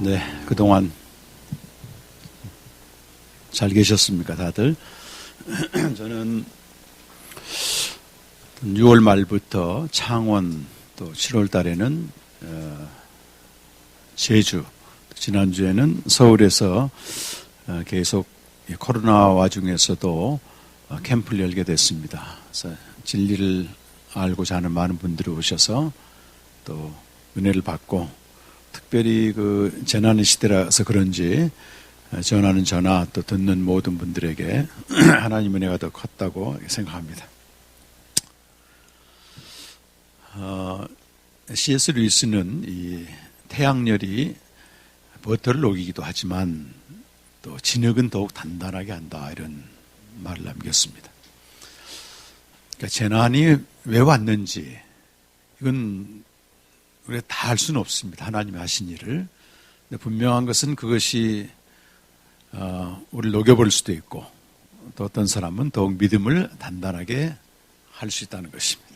네, 그동안 잘 계셨습니까, 다들? 저는 6월 말부터 창원, 또 7월 달에는 제주, 지난주에는 서울에서 계속 코로나 와중에서도 캠프를 열게 됐습니다. 그래서 진리를 알고자 하는 많은 분들이 오셔서 또 은혜를 받고, 특별히 그 재난의 시대라서 그런지 전하는 저나 또 듣는 모든 분들에게 하나님 은혜가 더 컸다고 생각합니다. C.S. 루이스는 이 태양열이 버터를 녹이기도 하지만 또 진흙은 더욱 단단하게 한다, 이런 말을 남겼습니다. 그러니까 재난이 왜 왔는지 이건 우리가 다 알 수는 없습니다. 하나님이 하신 일을. 근데 분명한 것은 그것이 우리를 녹여버릴 수도 있고, 또 어떤 사람은 더욱 믿음을 단단하게 할 수 있다는 것입니다.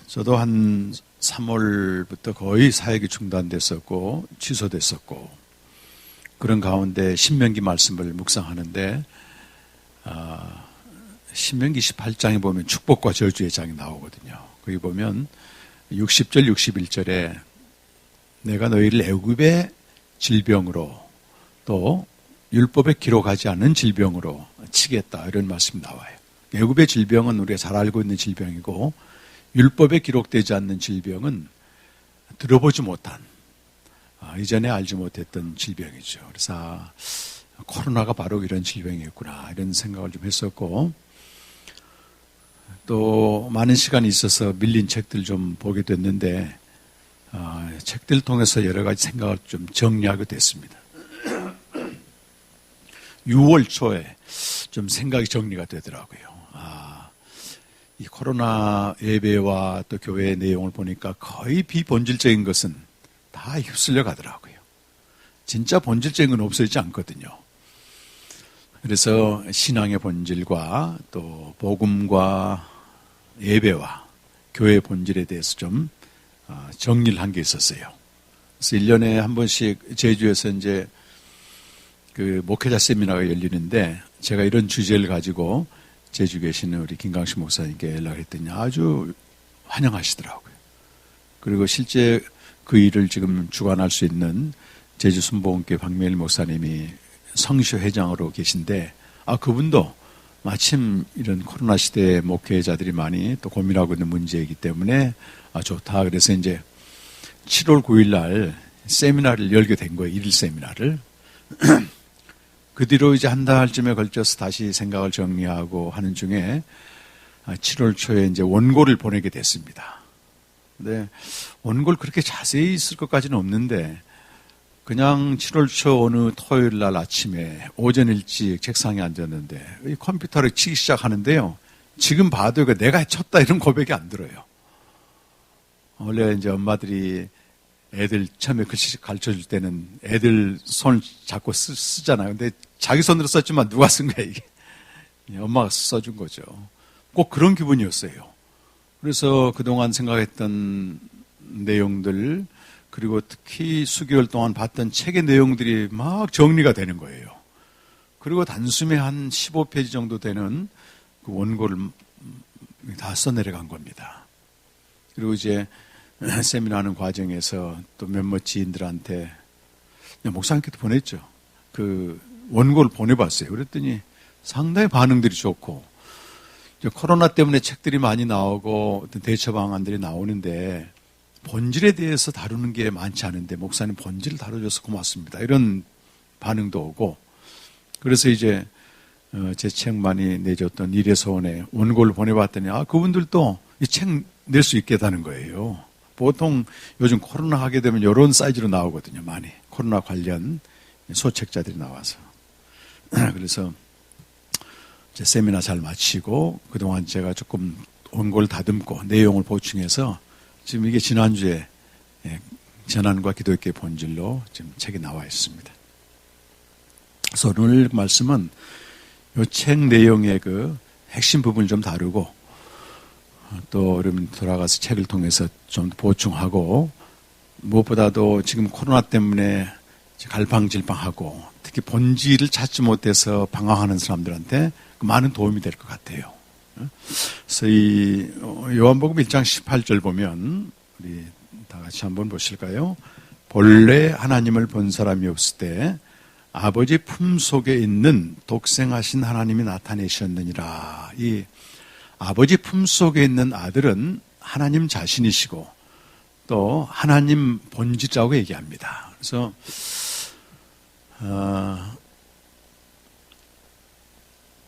저도 한 3월부터 거의 사역이 중단됐었고 취소됐었고, 그런 가운데 신명기 말씀을 묵상하는데 신명기 18장에 보면 축복과 저주의 장이 나오거든요. 거기 보면 60절 61절에 내가 너희를 애굽의 질병으로 또 율법에 기록하지 않은 질병으로 치겠다, 이런 말씀이 나와요. 애굽의 질병은 우리가 잘 알고 있는 질병이고, 율법에 기록되지 않는 질병은 들어보지 못한, 이전에 알지 못했던 질병이죠. 그래서 코로나가 바로 이런 질병이었구나, 이런 생각을 좀 했었고, 또 많은 시간이 있어서 밀린 책들 좀 보게 됐는데 책들을 통해서 여러 가지 생각을 좀 정리하게 됐습니다. 6월 초에 좀 생각이 정리가 되더라고요. 이 코로나 예배와 또 교회의 내용을 보니까 거의 비본질적인 것은 다 휩쓸려 가더라고요. 진짜 본질적인 건 없어지지 않거든요. 그래서 신앙의 본질과 또 복음과 예배와 교회의 본질에 대해서 좀 정리를 한 게 있었어요. 그래서 1년에 한 번씩 제주에서 이제 그 목회자 세미나가 열리는데, 제가 이런 주제를 가지고 제주 계시는 우리 김강식 목사님께 연락했더니 아주 환영하시더라고요. 그리고 실제 그 일을 지금 주관할 수 있는 제주 순복음교회 박매일 목사님이 성시 회장으로 계신데, 그분도 마침 이런 코로나 시대에 목회자들이 많이 또 고민하고 있는 문제이기 때문에 좋다. 그래서 이제 7월 9일 날 세미나를 열게 된 거예요. 1일 세미나를. 그 뒤로 이제 한 달쯤에 걸쳐서 다시 생각을 정리하고 하는 중에 7월 초에 이제 원고를 보내게 됐습니다. 근데 원고를 그렇게 자세히 쓸 것까지는 없는데, 그냥 7월 초 어느 토요일 날 아침에 오전 일찍 책상에 앉았는데 이 컴퓨터를 치기 시작하는데요. 지금 봐도 내가 쳤다 이런 고백이 안 들어요. 원래 이제 엄마들이 애들 처음에 글씨 가르쳐 줄 때는 애들 손을 잡고 쓰잖아요. 근데 자기 손으로 썼지만 누가 쓴 거야, 이게. 엄마가 써준 거죠. 꼭 그런 기분이었어요. 그래서 그동안 생각했던 내용들, 그리고 특히 수개월 동안 봤던 책의 내용들이 막 정리가 되는 거예요. 그리고 단숨에 한 15페이지 정도 되는 그 원고를 다 써내려간 겁니다. 그리고 이제 세미나하는 과정에서 또 몇몇 지인들한테 목사님께도 보냈죠. 그 원고를 보내봤어요. 그랬더니 상당히 반응들이 좋고, 이제 코로나 때문에 책들이 많이 나오고 어떤 대처 방안들이 나오는데 본질에 대해서 다루는 게 많지 않은데 목사님 본질을 다뤄줘서 고맙습니다, 이런 반응도 오고, 그래서 이제 제 책 많이 내줬던 일의 소원에 원고를 보내봤더니 그분들도 이 책 낼 수 있게 되는 거예요. 보통 요즘 코로나 하게 되면 이런 사이즈로 나오거든요. 많이 코로나 관련 소책자들이 나와서. 그래서 제 세미나 잘 마치고 그동안 제가 조금 원고를 다듬고 내용을 보충해서 지금 이게 지난주에 재난과 기독교의 본질로 지금 책이 나와 있습니다. 그래서 오늘 말씀은 이 책 내용의 그 핵심 부분을 좀 다루고, 또 여러분 돌아가서 책을 통해서 좀 보충하고, 무엇보다도 지금 코로나 때문에 갈팡질팡하고 특히 본질을 찾지 못해서 방황하는 사람들한테 많은 도움이 될 것 같아요. 그래서 이 요한복음 1장 18절 보면 우리 다 같이 한번 보실까요? 본래 하나님을 본 사람이 없을 때 아버지 품속에 있는 독생하신 하나님이 나타내셨느니라. 이 아버지 품속에 있는 아들은 하나님 자신이시고 또 하나님 본질이라고 얘기합니다. 그래서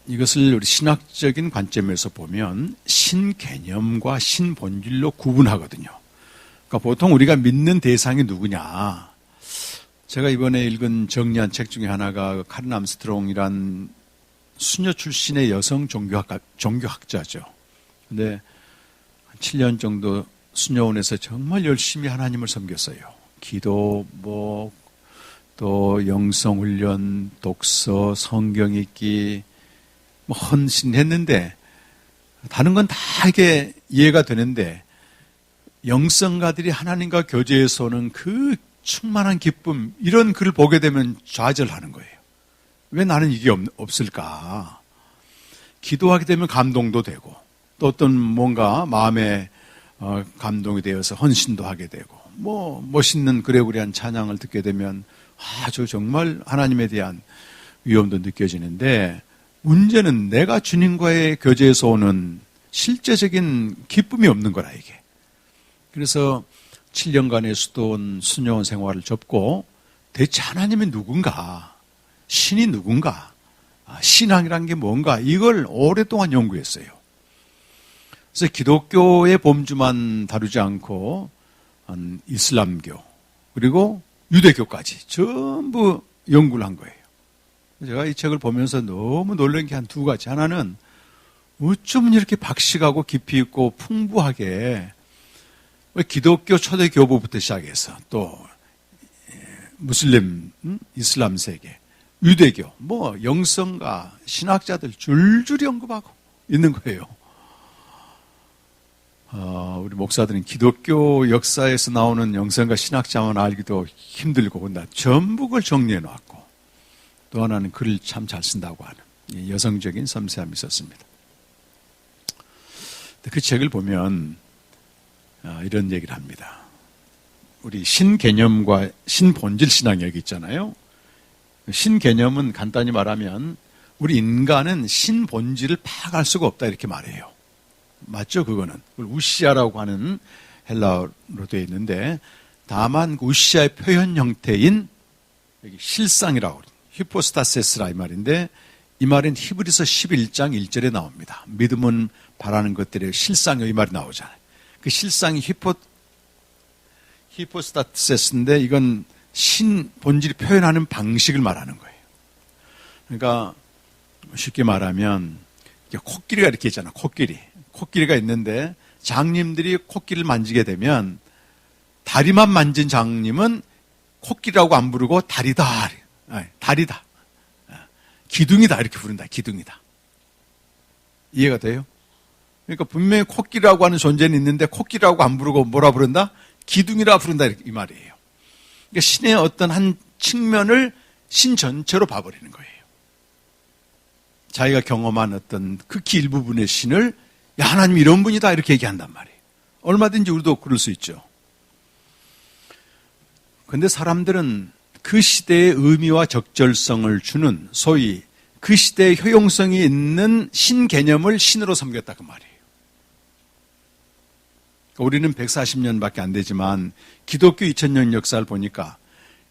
이것을 우리 신학적인 관점에서 보면 신개념과 신본질로 구분하거든요. 그러니까 보통 우리가 믿는 대상이 누구냐. 제가 이번에 읽은 정리한 책 중에 하나가 카린 암스트롱이란 수녀 출신의 여성 종교학자죠. 근데 한 7년 정도 수녀원에서 정말 열심히 하나님을 섬겼어요. 기도, 또 영성훈련, 독서, 성경 읽기, 헌신했는데 다른 건 다 이게 이해가 되는데 영성가들이 하나님과 교제에서 오는 그 충만한 기쁨, 이런 글을 보게 되면 좌절하는 거예요. 왜 나는 이게 없을까? 기도하게 되면 감동도 되고 또 어떤 뭔가 마음에 감동이 되어서 헌신도 하게 되고 멋있는 그레고리안 찬양을 듣게 되면 아주 정말 하나님에 대한 위엄도 느껴지는데 문제는 내가 주님과의 교제에서 오는 실제적인 기쁨이 없는 거라 이게. 그래서 7년간의 수도원 수녀원 생활을 접고 대체 하나님이 누군가, 신이 누군가, 신앙이란 게 뭔가 이걸 오랫동안 연구했어요. 그래서 기독교의 범주만 다루지 않고 이슬람교 그리고 유대교까지 전부 연구를 한 거예요. 제가 이 책을 보면서 너무 놀란 게 한 두 가지. 하나는 어쩌면 이렇게 박식하고 깊이 있고 풍부하게 기독교 초대 교부부터 시작해서 또 무슬림, 이슬람 세계, 유대교, 영성가, 신학자들 줄줄이 언급하고 있는 거예요. 우리 목사들은 기독교 역사에서 나오는 영성가 신학자만 알기도 힘들고 그런다. 전부 그걸 정리해 놨고 또 하나는 글을 참 잘 쓴다고 하는 여성적인 섬세함이 있었습니다. 그 책을 보면 이런 얘기를 합니다. 우리 신개념과 신본질 신앙 여기 있잖아요. 신개념은 간단히 말하면 우리 인간은 신본질을 파악할 수가 없다 이렇게 말해요. 맞죠? 그거는 우시아라고 하는 헬라어로 되어 있는데 다만 우시아의 표현 형태인 여기 실상이라고 히포스타세스라 이 말인데 이 말은 히브리서 11장 1절에 나옵니다. 믿음은 바라는 것들의 실상이 이 말이 나오잖아요. 그 실상이 히포스타세스인데 이건 신본질이 표현하는 방식을 말하는 거예요. 그러니까 쉽게 말하면 코끼리가 이렇게 있잖아. 코끼리가 있는데 장님들이 코끼리를 만지게 되면 다리만 만진 장님은 코끼리라고 안 부르고 다리다. 기둥이다 이렇게 부른다. 기둥이다. 이해가 돼요? 그러니까 분명히 코끼리라고 하는 존재는 있는데 코끼리라고 안 부르고 뭐라 부른다? 기둥이라 부른다 이 말이에요. 그러니까 신의 어떤 한 측면을 신 전체로 봐버리는 거예요. 자기가 경험한 어떤 극히 일부분의 신을 야 하나님 이런 분이다 이렇게 얘기한단 말이에요. 얼마든지 우리도 그럴 수 있죠. 그런데 사람들은 그 시대의 의미와 적절성을 주는 소위 그 시대의 효용성이 있는 신 개념을 신으로 섬겼다 그 말이에요. 우리는 140년밖에 안 되지만 기독교 2000년 역사를 보니까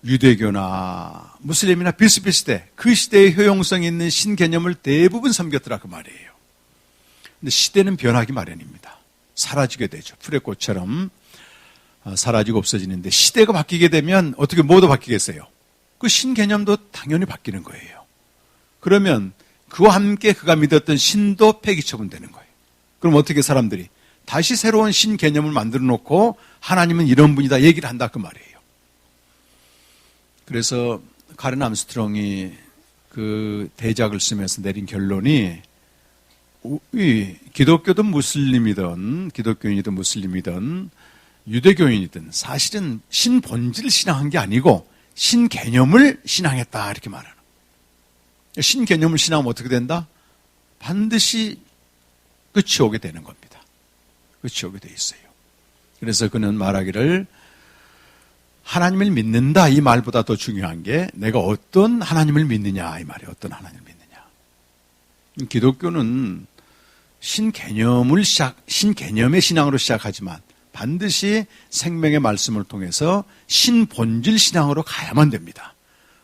유대교나 무슬림이나 비슷비슷해 그 시대의 효용성이 있는 신 개념을 대부분 섬겼더라 그 말이에요. 근데 시대는 변하기 마련입니다. 사라지게 되죠. 풀의 꽃처럼 사라지고 없어지는데 시대가 바뀌게 되면 어떻게 뭐도 바뀌겠어요? 그 신 개념도 당연히 바뀌는 거예요. 그러면 그와 함께 그가 믿었던 신도 폐기 처분되는 거예요. 그럼 어떻게 사람들이 다시 새로운 신 개념을 만들어 놓고 하나님은 이런 분이다 얘기를 한다 그 말이에요. 그래서 카린 암스트롱이 그 대작을 쓰면서 내린 결론이 기독교든 무슬림이든 기독교인이든 무슬림이든 유대교인이든 사실은 신본질을 신앙한 게 아니고 신개념을 신앙했다 이렇게 말하는 거예요. 신개념을 신앙하면 어떻게 된다? 반드시 끝이 오게 되는 겁니다. 끝이 오게 돼 있어요. 그래서 그는 말하기를 하나님을 믿는다 이 말보다 더 중요한 게 내가 어떤 하나님을 믿느냐 이 말이에요. 어떤 하나님을 믿느냐. 기독교는 신개념의 신앙으로 시작하지만 반드시 생명의 말씀을 통해서 신본질 신앙으로 가야만 됩니다.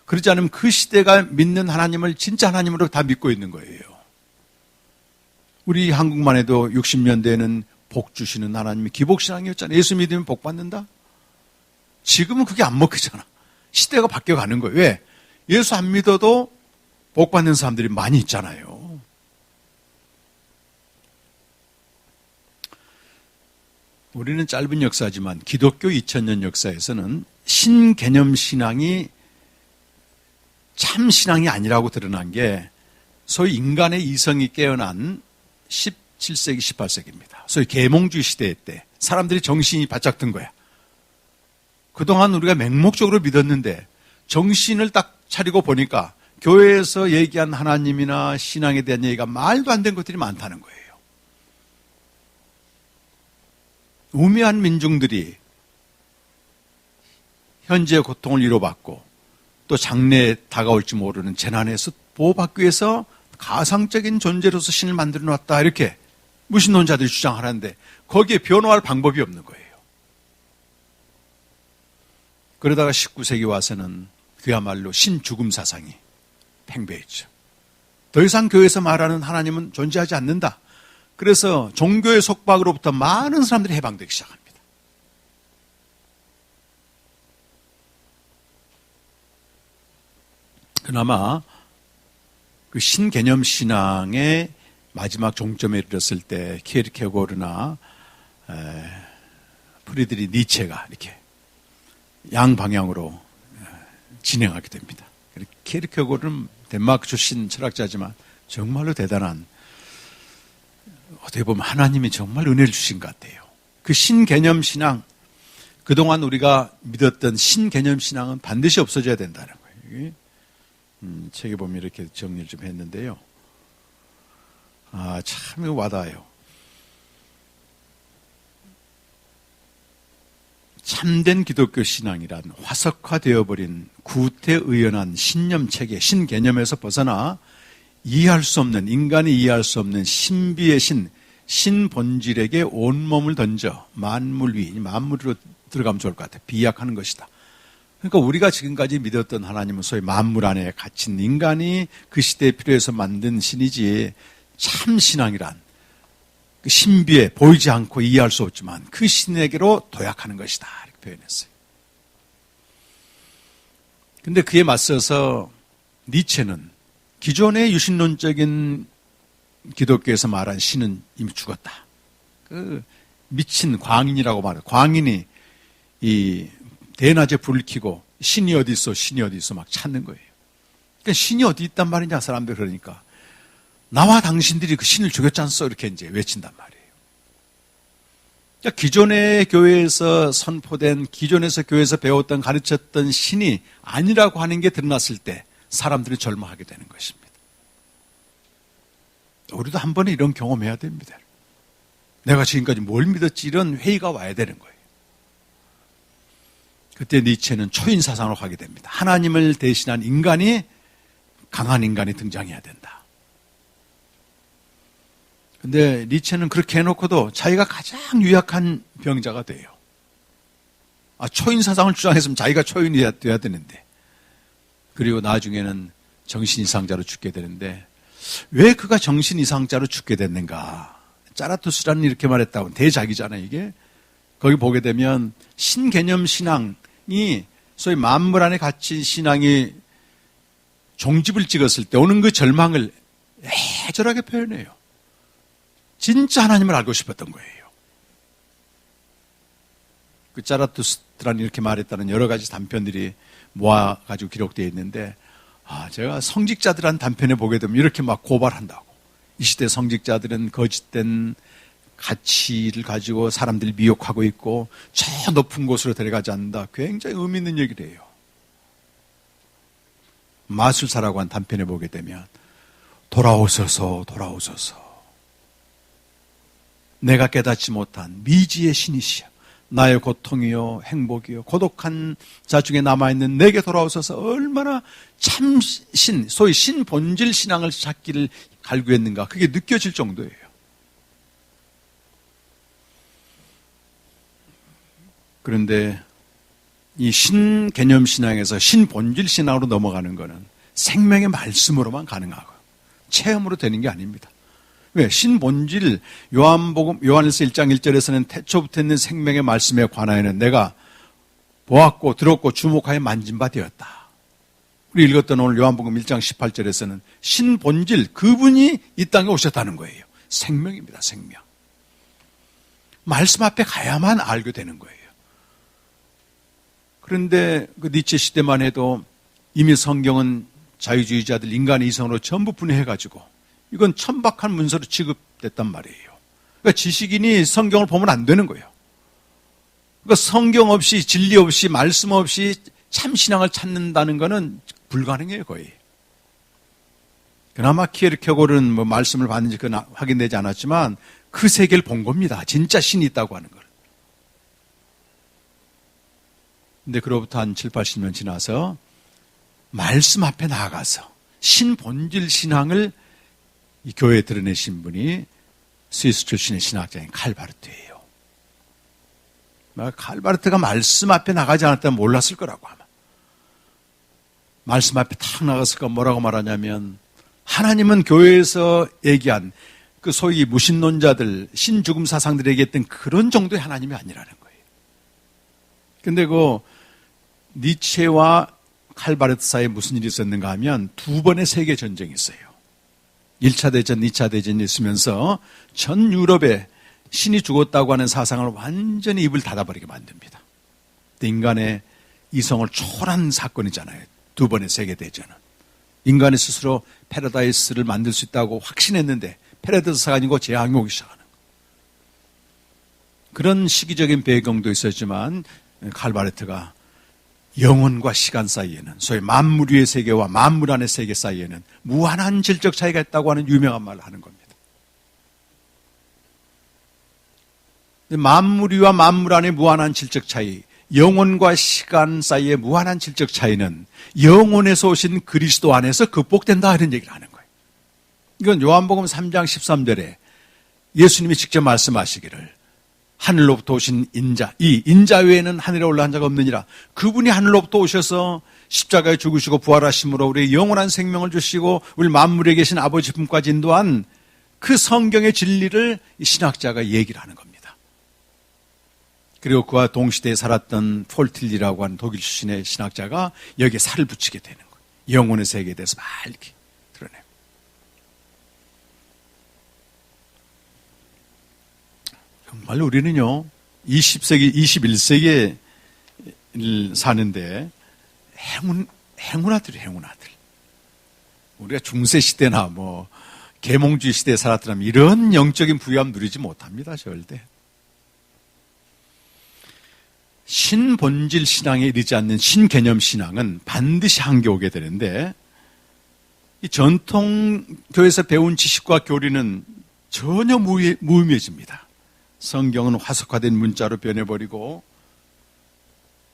그렇지 않으면 그 시대가 믿는 하나님을 진짜 하나님으로 다 믿고 있는 거예요. 우리 한국만 해도 60년대에는 복 주시는 하나님이 기복신앙이었잖아요. 예수 믿으면 복 받는다? 지금은 그게 안 먹히잖아. 시대가 바뀌어가는 거예요. 왜? 예수 안 믿어도 복 받는 사람들이 많이 있잖아요. 우리는 짧은 역사지만 기독교 2000년 역사에서는 신개념 신앙이 참 신앙이 아니라고 드러난 게 소위 인간의 이성이 깨어난 17세기, 18세기입니다. 소위 계몽주의 시대 때 사람들이 정신이 바짝 든 거야. 그동안 우리가 맹목적으로 믿었는데 정신을 딱 차리고 보니까 교회에서 얘기한 하나님이나 신앙에 대한 얘기가 말도 안 되는 것들이 많다는 거예요. 우매한 민중들이 현재의 고통을 위로받고 또 장래에 다가올지 모르는 재난에서 보호받기 위해서 가상적인 존재로서 신을 만들어 놨다 이렇게 무신론자들이 주장하는데 거기에 변호할 방법이 없는 거예요. 그러다가 19세기 와서는 그야말로 신죽음 사상이 팽배했죠. 더 이상 교회에서 말하는 하나님은 존재하지 않는다. 그래서 종교의 속박으로부터 많은 사람들이 해방되기 시작합니다. 그나마 그 신개념 신앙의 마지막 종점에 이르렀을 때 키에르케고르나 프리드리 니체가 이렇게 양방향으로 진행하게 됩니다. 키에르케고르는 덴마크 출신 철학자지만 정말로 대단한, 어떻게 보면 하나님이 정말 은혜를 주신 것 같아요. 그 신개념 신앙, 그동안 우리가 믿었던 신개념 신앙은 반드시 없어져야 된다는 거예요. 책에 보면 이렇게 정리를 좀 했는데요. 참 와닿아요. 참된 기독교 신앙이란 화석화되어버린 구태의연한 신념체계, 신개념에서 벗어나 이해할 수 없는, 인간이 이해할 수 없는 신비의 신본질에게 온몸을 던져 만물 위, 만물로 들어가면 좋을 것 같아요. 비약하는 것이다. 그러니까 우리가 지금까지 믿었던 하나님은 소위 만물 안에 갇힌 인간이 그 시대에 필요해서 만든 신이지, 참 신앙이란 그 신비에 보이지 않고 이해할 수 없지만 그 신에게로 도약하는 것이다 이렇게 표현했어요. 근데 그에 맞서서 니체는 기존의 유신론적인 기독교에서 말한 신은 이미 죽었다. 그 미친 광인이라고 말해요. 광인이 이 대낮에 불을 켜고 신이 어디 있어, 신이 어디 있어 막 찾는 거예요. 그러니까 신이 어디 있단 말이냐 사람들. 그러니까 나와 당신들이 그 신을 죽였지 않소 이렇게 이제 외친단 말이에요. 그러니까 기존의 교회에서 선포된, 기존에서 교회에서 배웠던 가르쳤던 신이 아니라고 하는 게 드러났을 때 사람들이 절망하게 되는 것입니다. 우리도 한 번에 이런 경험해야 됩니다. 내가 지금까지 뭘 믿었지, 이런 회의가 와야 되는 거예요. 그때 니체는 초인 사상으로 가게 됩니다. 하나님을 대신한 인간이, 강한 인간이 등장해야 된다. 근데 니체는 그렇게 해놓고도 자기가 가장 유약한 병자가 돼요. 초인 사상을 주장했으면 자기가 초인이 돼야 되는데, 그리고 나중에는 정신이상자로 죽게 되는데, 왜 그가 정신이상자로 죽게 됐는가? 짜라투스라는 이렇게 말했다고, 대작이잖아요 이게. 거기 보게 되면 신개념 신앙이, 소위 만물 안에 갇힌 신앙이 종집을 찍었을 때 오는 그 절망을 애절하게 표현해요. 진짜 하나님을 알고 싶었던 거예요. 그 짜라투스트라는 이렇게 말했다는 여러 가지 단편들이 모아가지고 기록되어 있는데, 제가 성직자들한 단편에 보게 되면 이렇게 막 고발한다고. 이 시대 성직자들은 거짓된 가치를 가지고 사람들이 미혹하고 있고 저 높은 곳으로 데려가지 않는다. 굉장히 의미 있는 얘기를 해요. 마술사라고 한 단편에 보게 되면 돌아오소서 돌아오소서 내가 깨닫지 못한 미지의 신이시여 나의 고통이요 행복이요 고독한 자 중에 남아있는 내게 돌아오소서 얼마나 참신 소위 신본질 신앙을 찾기를 갈구했는가 그게 느껴질 정도예요. 그런데 이 신개념 신앙에서 신본질 신앙으로 넘어가는 것은 생명의 말씀으로만 가능하고 체험으로 되는 게 아닙니다. 왜? 신본질 요한복음 요한일서 1장 1절에서는 태초부터 있는 생명의 말씀에 관하여는 내가 보았고 들었고 주목하여 만진 바 되었다. 우리 읽었던 오늘 요한복음 1장 18절에서는 신본질 그분이 이 땅에 오셨다는 거예요. 생명입니다. 생명. 말씀 앞에 가야만 알게 되는 거예요. 그런데 그 니체 시대만 해도 이미 성경은 자유주의자들 인간의 이성으로 전부 분해해가지고 이건 천박한 문서로 취급됐단 말이에요. 그러니까 지식인이 성경을 보면 안 되는 거예요. 그러니까 성경 없이 진리 없이 말씀 없이 참 신앙을 찾는다는 것은 불가능해요 거의. 그나마 키에르케고르는 뭐 말씀을 받는지 그건 확인되지 않았지만 그 세계를 본 겁니다. 진짜 신이 있다고 하는 걸. 근데 그로부터 한 7, 80년 지나서 말씀 앞에 나아가서 신본질 신앙을 이 교회에 드러내신 분이 스위스 출신의 신학자인 칼바르트예요. 칼바르트가 말씀 앞에 나가지 않았다면 몰랐을 거라고 아마. 말씀 앞에 탁 나갔을까 뭐라고 말하냐면 하나님은 교회에서 얘기한 그 소위 무신론자들 신죽음 사상들에게 했던 그런 정도의 하나님이 아니라는 거예요. 근데 그 니체와 칼바르트 사이에 무슨 일이 있었는가 하면 두 번의 세계 전쟁이 있어요. 1차 대전, 2차 대전이 있으면서 전 유럽에 신이 죽었다고 하는 사상을 완전히 입을 닫아버리게 만듭니다. 인간의 이성을 초월한 사건이잖아요. 두 번의 세계대전은. 인간이 스스로 패러다이스를 만들 수 있다고 확신했는데 패러다이스가 아니고 재앙이 오기 시작하는 거예요. 그런 시기적인 배경도 있었지만 칼바르트가 영혼과 시간 사이에는 소위 만물 위의 세계와 만물 안의 세계 사이에는 무한한 질적 차이가 있다고 하는 유명한 말을 하는 겁니다. 만물 위와 만물 안의 무한한 질적 차이, 영혼과 시간 사이의 무한한 질적 차이는 영혼에서 오신 그리스도 안에서 극복된다 이런 얘기를 하는 거예요. 이건 요한복음 3장 13절에 예수님이 직접 말씀하시기를 하늘로부터 오신 인자, 이 인자 외에는 하늘에 올라간 자가 없느니라. 그분이 하늘로부터 오셔서 십자가에 죽으시고 부활하심으로 우리의 영원한 생명을 주시고 우리 만물에 계신 아버지 품까지 인도한 그 성경의 진리를 이 신학자가 얘기를 하는 겁니다. 그리고 그와 동시대에 살았던 폴틸리라고 하는 독일 출신의 신학자가 여기에 살을 붙이게 되는 거예요. 영혼의 세계에 대해서 맑게 드러내요. 정말 우리는요, 20세기, 21세기에 사는데 행운아들이에요, 행운아들. 우리가 중세시대나 뭐, 계몽주의 시대에 살았더라면 이런 영적인 부유함 누리지 못합니다, 절대. 신본질 신앙에 이르지 않는 신개념 신앙은 반드시 한계 오게 되는데, 이 전통 교회에서 배운 지식과 교리는 전혀 무의미해집니다. 성경은 화석화된 문자로 변해버리고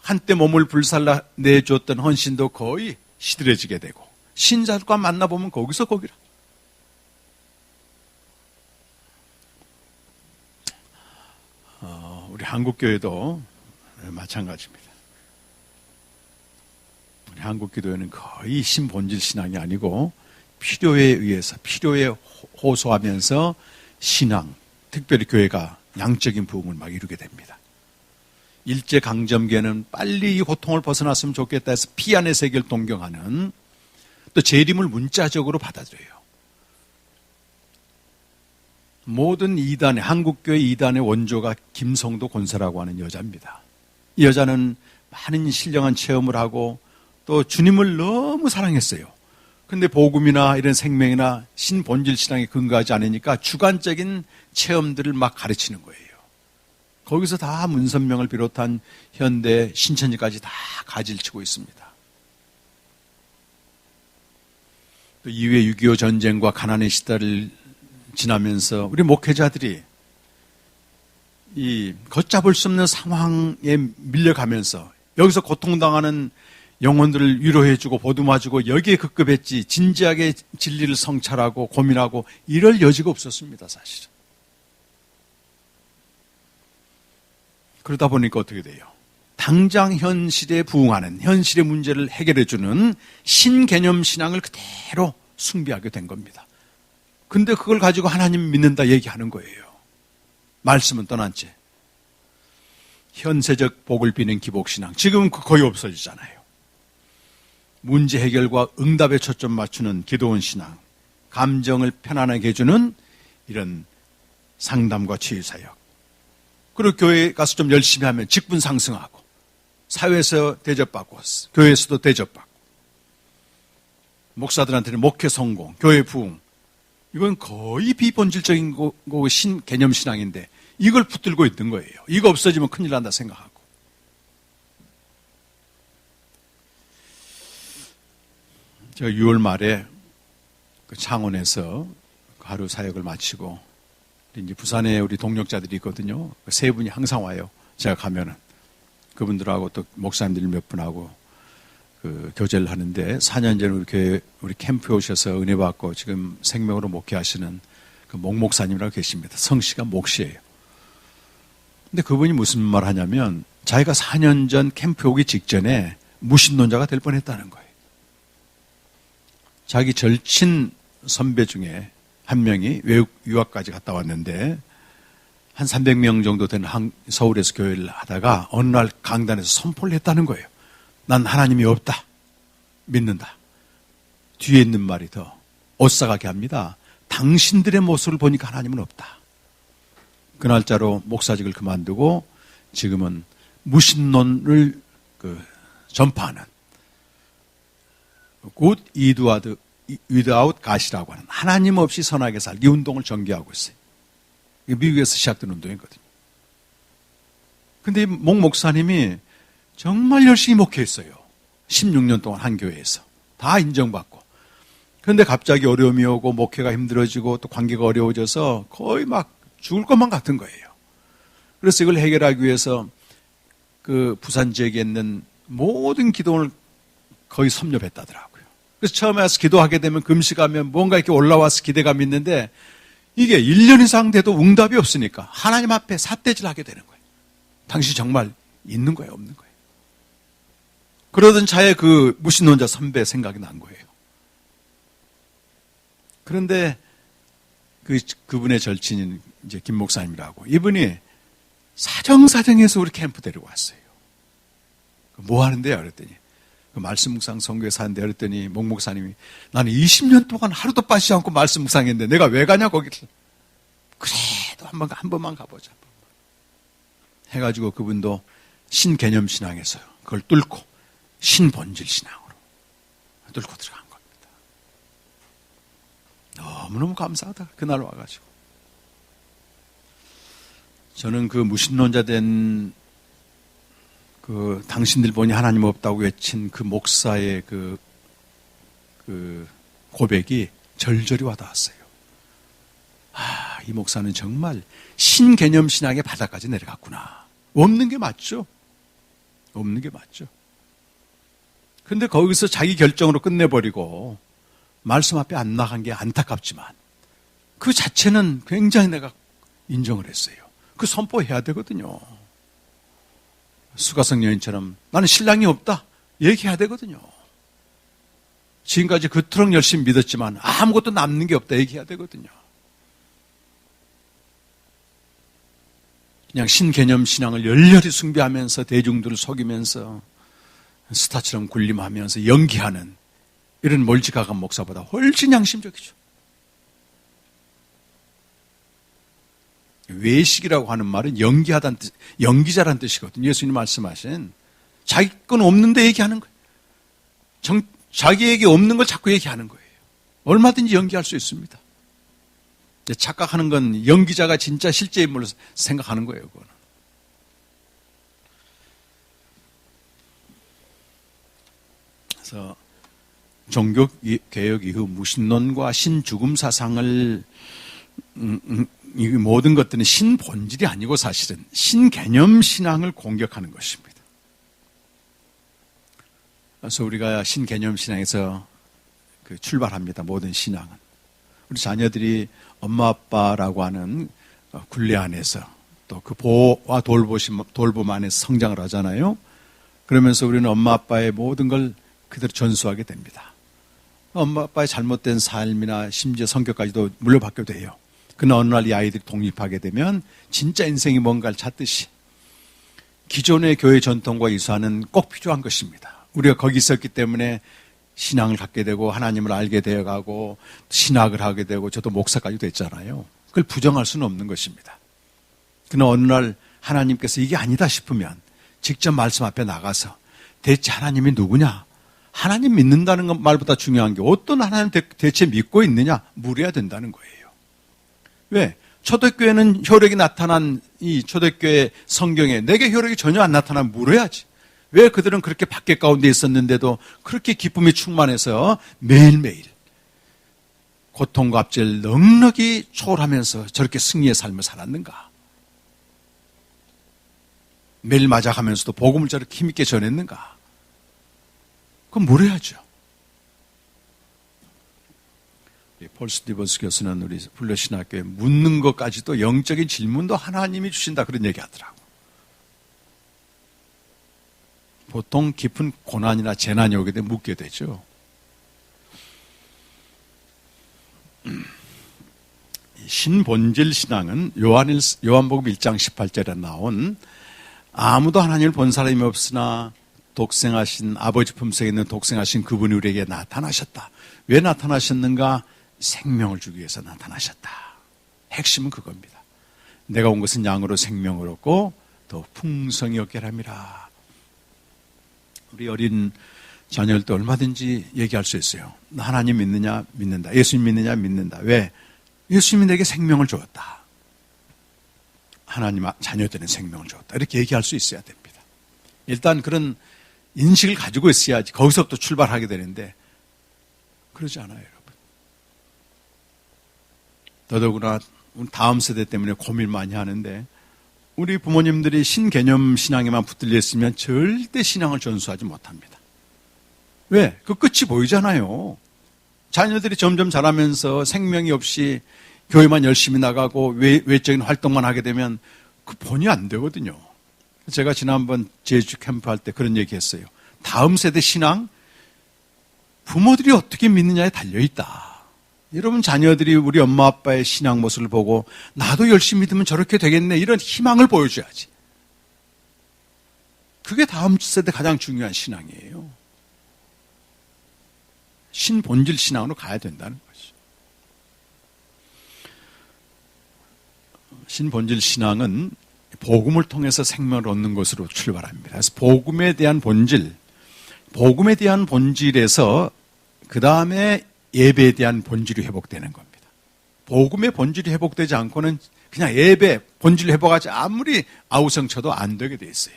한때 몸을 불살라 내줬던 헌신도 거의 시들해지게 되고 신자들과 만나보면 거기서 거기라. 우리 한국교회도 마찬가지입니다. 우리 한국기도회는 거의 신본질 신앙이 아니고 필요에 의해서 필요에 호소하면서 신앙, 특별히 교회가 양적인 부흥을 막 이루게 됩니다. 일제강점기에는 빨리 이 고통을 벗어났으면 좋겠다 해서 피안의 세계를 동경하는 또 재림을 문자적으로 받아들여요. 모든 이단의 한국교회 이단의 원조가 김성도 권사라고 하는 여자입니다. 이 여자는 많은 신령한 체험을 하고 또 주님을 너무 사랑했어요. 근데 복음이나 이런 생명이나 신본질 신앙에 근거하지 않으니까 주관적인 체험들을 막 가르치는 거예요. 거기서 다 문선명을 비롯한 현대 신천지까지 다 가지를 치고 있습니다. 또 이후에 6.25 전쟁과 가난의 시대를 지나면서 우리 목회자들이 이 걷잡을 수 없는 상황에 밀려가면서 여기서 고통당하는 영혼들을 위로해주고 보듬어주고 여기에 급급했지 진지하게 진리를 성찰하고 고민하고 이럴 여지가 없었습니다, 사실은. 그러다 보니까 어떻게 돼요? 당장 현실에 부응하는, 현실의 문제를 해결해주는 신개념 신앙을 그대로 숭배하게 된 겁니다. 근데 그걸 가지고 하나님 믿는다 얘기하는 거예요. 말씀은 떠난 채. 현세적 복을 비는 기복신앙, 지금은 거의 없어지잖아요. 문제 해결과 응답에 초점 맞추는 기도원 신앙, 감정을 편안하게 해주는 이런 상담과 치유사역. 그리고 교회에 가서 좀 열심히 하면 직분 상승하고, 사회에서 대접받고, 교회에서도 대접받고, 목사들한테는 목회 성공, 교회 부흥. 이건 거의 비본질적인 거고 신개념 신앙인데 이걸 붙들고 있는 거예요. 이거 없어지면 큰일 난다 생각하고. 제가 6월 말에 그 창원에서 하루 사역을 마치고 이제 부산에 우리 동력자들이 있거든요. 세 분이 항상 와요. 제가 가면은 그분들하고 또 목사님들 몇 분하고 그 교제를 하는데 4년 전에 우리 교회 우리 캠프에 오셔서 은혜 받고 지금 생명으로 목회하시는 그 목 목사님이라고 계십니다. 성씨가 목씨예요. 근데 그분이 무슨 말 하냐면 자기가 4년 전 캠프에 오기 직전에 무신론자가 될 뻔했다는 거예요. 자기 절친 선배 중에 한 명이 외국 유학까지 갔다 왔는데 한 300명 정도 되는 서울에서 교회를 하다가 어느 날 강단에서 선포를 했다는 거예요. 난 하나님이 없다. 믿는다. 뒤에 있는 말이 더 오싹하게 합니다. 당신들의 모습을 보니까 하나님은 없다. 그 날짜로 목사직을 그만두고 지금은 무신론을 전파하는 Good without God이라고 하는 하나님 없이 선하게 살기 운동을 전개하고 있어요. 이게 미국에서 시작된 운동이거든요. 근데 목 목사님이 정말 열심히 목회했어요. 16년 동안 한 교회에서. 다 인정받고. 그런데 갑자기 어려움이 오고 목회가 힘들어지고 또 관계가 어려워져서 거의 막 죽을 것만 같은 거예요. 그래서 이걸 해결하기 위해서 그 부산 지역에 있는 모든 기도원을 거의 섭렵했다더라고요. 그래서 처음에 와서 기도하게 되면 금식하면 뭔가 이렇게 올라와서 기대감이 있는데 이게 1년 이상 돼도 응답이 없으니까 하나님 앞에 삿대질 하게 되는 거예요. 당신 정말 있는 거예요, 없는 거예요? 그러던 차에 그 무신론자 선배 생각이 난 거예요. 그런데 그분의 절친인 이제 김 목사님이라고 이분이 사정사정해서 우리 캠프 데리고 왔어요. 뭐 하는데요? 그랬더니 그 말씀 묵상 선교에서 하는데 그랬더니 목 목사님이 나는 20년 동안 하루도 빠지지 않고 말씀 묵상했는데 내가 왜 가냐 거기를. 그래도 한 번만 가보자. 해가지고 그분도 신개념 신앙에서요. 그걸 뚫고 신본질 신앙으로 뚫고 들어간 겁니다. 너무너무 감사하다. 그날 와가지고. 저는 그 무신론자 된 그 당신들 보니 하나님 없다고 외친 그 목사의 그 고백이 절절히 와닿았어요. 이 목사는 정말 신개념 신앙의 바닥까지 내려갔구나. 없는 게 맞죠? 없는 게 맞죠? 근데 거기서 자기 결정으로 끝내버리고 말씀 앞에 안 나간 게 안타깝지만 그 자체는 굉장히 내가 인정을 했어요. 그 선포해야 되거든요. 수가성 여인처럼 나는 신랑이 없다 얘기해야 되거든요. 지금까지 그토록 열심히 믿었지만 아무것도 남는 게 없다 얘기해야 되거든요. 그냥 신개념 신앙을 열렬히 숭배하면서 대중들을 속이면서 스타처럼 군림하면서 연기하는 이런 멀찌감한 목사보다 훨씬 양심적이죠. 외식이라고 하는 말은 연기하다는 뜻, 연기자라는 뜻이거든요. 예수님 말씀하신 자기 건 없는데 얘기하는 거예요. 자기에게 없는 걸 자꾸 얘기하는 거예요. 얼마든지 연기할 수 있습니다. 착각하는 건 연기자가 진짜 실제 인물로 생각하는 거예요. 그거는. 그래서 종교개혁 이후 무신론과 신죽음 사상을 이 모든 것들은 신본질이 아니고 사실은 신개념 신앙을 공격하는 것입니다. 그래서 우리가 신개념 신앙에서 출발합니다. 모든 신앙은. 우리 자녀들이 엄마 아빠라고 하는 굴레 안에서 또 그 보호와 돌봄 안에서 성장을 하잖아요. 그러면서 우리는 엄마 아빠의 모든 걸 그대로 전수하게 됩니다. 엄마 아빠의 잘못된 삶이나 심지어 성격까지도 물려받게 돼요. 그러나 어느 날 이 아이들이 독립하게 되면 진짜 인생이 뭔가를 찾듯이 기존의 교회 전통과 이수하는 꼭 필요한 것입니다. 우리가 거기 있었기 때문에 신앙을 갖게 되고 하나님을 알게 되어가고 신학을 하게 되고 저도 목사까지 됐잖아요. 그걸 부정할 수는 없는 것입니다. 그러나 어느 날 하나님께서 이게 아니다 싶으면 직접 말씀 앞에 나가서 대체 하나님이 누구냐? 하나님 믿는다는 말보다 중요한 게 어떤 하나님 대체 믿고 있느냐? 물어야 된다는 거예요. 왜? 초대교회는 효력이 나타난 이 초대교회 성경에 내게 효력이 전혀 안 나타나면 물어야지. 왜 그들은 그렇게 밖에 가운데 있었는데도 그렇게 기쁨이 충만해서 매일매일 고통과 압제를 넉넉히 초월하면서 저렇게 승리의 삶을 살았는가? 매일 맞아가면서도 복음을 저렇게 힘있게 전했는가? 그건 물어야죠. 폴 스티븐스 교수는 우리 불러신학교에 묻는 것까지도 영적인 질문도 하나님이 주신다 그런 얘기 하더라고. 보통 깊은 고난이나 재난이 오게 되면 묻게 되죠. 신본질 신앙은 요한복음 1장 18절에 나온 아무도 하나님을 본 사람이 없으나 독생하신 아버지 품속에 있는 독생하신 그분이 우리에게 나타나셨다. 왜 나타나셨는가? 생명을 주기 위해서 나타나셨다. 핵심은 그겁니다. 내가 온 것은 양으로 생명을 얻고 더 풍성히 얻게 함이라. 우리 어린 자녀들도 얼마든지 얘기할 수 있어요. 나 하나님 믿느냐? 믿는다. 예수님 믿느냐? 믿는다. 왜? 예수님이 내게 생명을 주었다. 하나님 자녀들은 생명을 주었다. 이렇게 얘기할 수 있어야 됩니다. 일단 그런 인식을 가지고 있어야지 거기서부터 출발하게 되는데 그러지 않아요, 여러분. 더더구나 다음 세대 때문에 고민 많이 하는데 우리 부모님들이 신개념 신앙에만 붙들려 있으면 절대 신앙을 전수하지 못합니다. 왜? 그 끝이 보이잖아요. 자녀들이 점점 자라면서 생명이 없이 교회만 열심히 나가고 외적인 활동만 하게 되면 그 본이 안 되거든요. 제가 지난번 제주 캠프 할 때 그런 얘기 했어요. 다음 세대 신앙, 부모들이 어떻게 믿느냐에 달려있다. 여러분 자녀들이 우리 엄마 아빠의 신앙 모습을 보고 나도 열심히 믿으면 저렇게 되겠네 이런 희망을 보여줘야지. 그게 다음 세대 가장 중요한 신앙이에요. 신본질 신앙으로 가야 된다는 거죠. 신본질 신앙은 복음을 통해서 생명을 얻는 것으로 출발합니다. 그래서 복음에 대한 본질에서 그 다음에 예배에 대한 본질이 회복되는 겁니다. 복음의 본질이 회복되지 않고는 그냥 예배, 본질 회복하지 아무리 아우성 쳐도 안 되게 돼 있어요.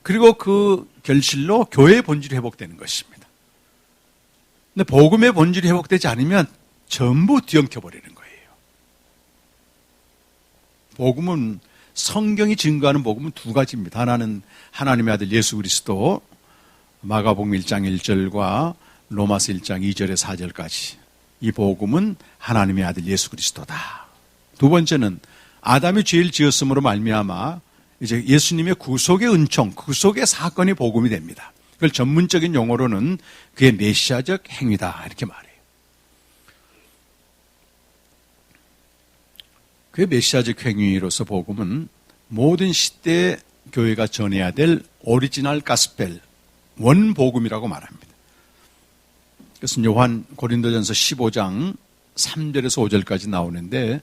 그리고 그 결실로 교회의 본질이 회복되는 것입니다. 근데 복음의 본질이 회복되지 않으면 전부 뒤엉켜버리는 거예요. 복음은 성경이 증거하는 복음은 두 가지입니다. 하나는 하나님의 아들 예수 그리스도 마가복음 1장 1절과 로마서 1장 2절에 4절까지 이 복음은 하나님의 아들 예수 그리스도다. 두 번째는 아담이 죄를 지었음으로 말미암아 이제 예수님의 구속의 은총, 구속의 사건이 복음이 됩니다. 그걸 전문적인 용어로는 그의 메시아적 행위다 이렇게 말해요. 그의 메시아적 행위로서 복음은 모든 시대에 교회가 전해야 될 오리지널 가스펠, 원복음이라고 말합니다. 그래서 요한 고린도전서 15장 3절에서 5절까지 나오는데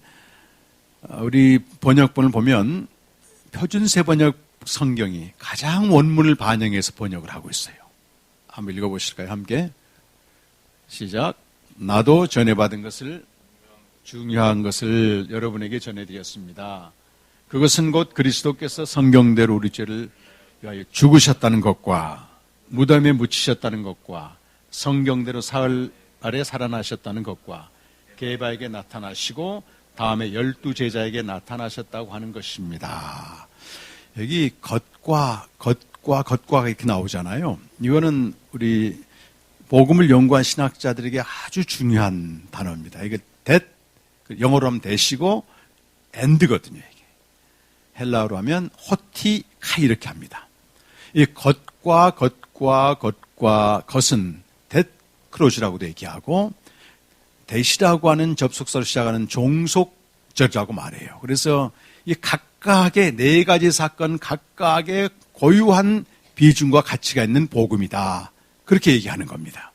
우리 번역본을 보면 표준세 번역 성경이 가장 원문을 반영해서 번역을 하고 있어요. 한번 읽어보실까요? 함께. 시작. 나도 전해받은 것을, 중요한 것을 여러분에게 전해드렸습니다. 그것은 곧 그리스도께서 성경대로 우리 죄를 위하여 죽으셨다는 것과 무덤에 묻히셨다는 것과 성경대로 사흘 아래 살아나셨다는 것과 게바에게 나타나시고 다음에 12제자에게 나타나셨다고 하는 것입니다. 여기 겉과 이렇게 나오잖아요. 이거는 우리 복음을 연구한 신학자들에게 아주 중요한 단어입니다. 이게 영어로 하면 that이고 and거든요. 이게. 헬라어로 하면 호티 카이 이렇게 합니다. 이 겉은 that 클로즈라고도 얘기하고 that이라고 하는 접속사로 시작하는 종속절이라고 말해요. 그래서 이 각각의 네 가지 사건 각각의 고유한 비중과 가치가 있는 복음이다. 그렇게 얘기하는 겁니다.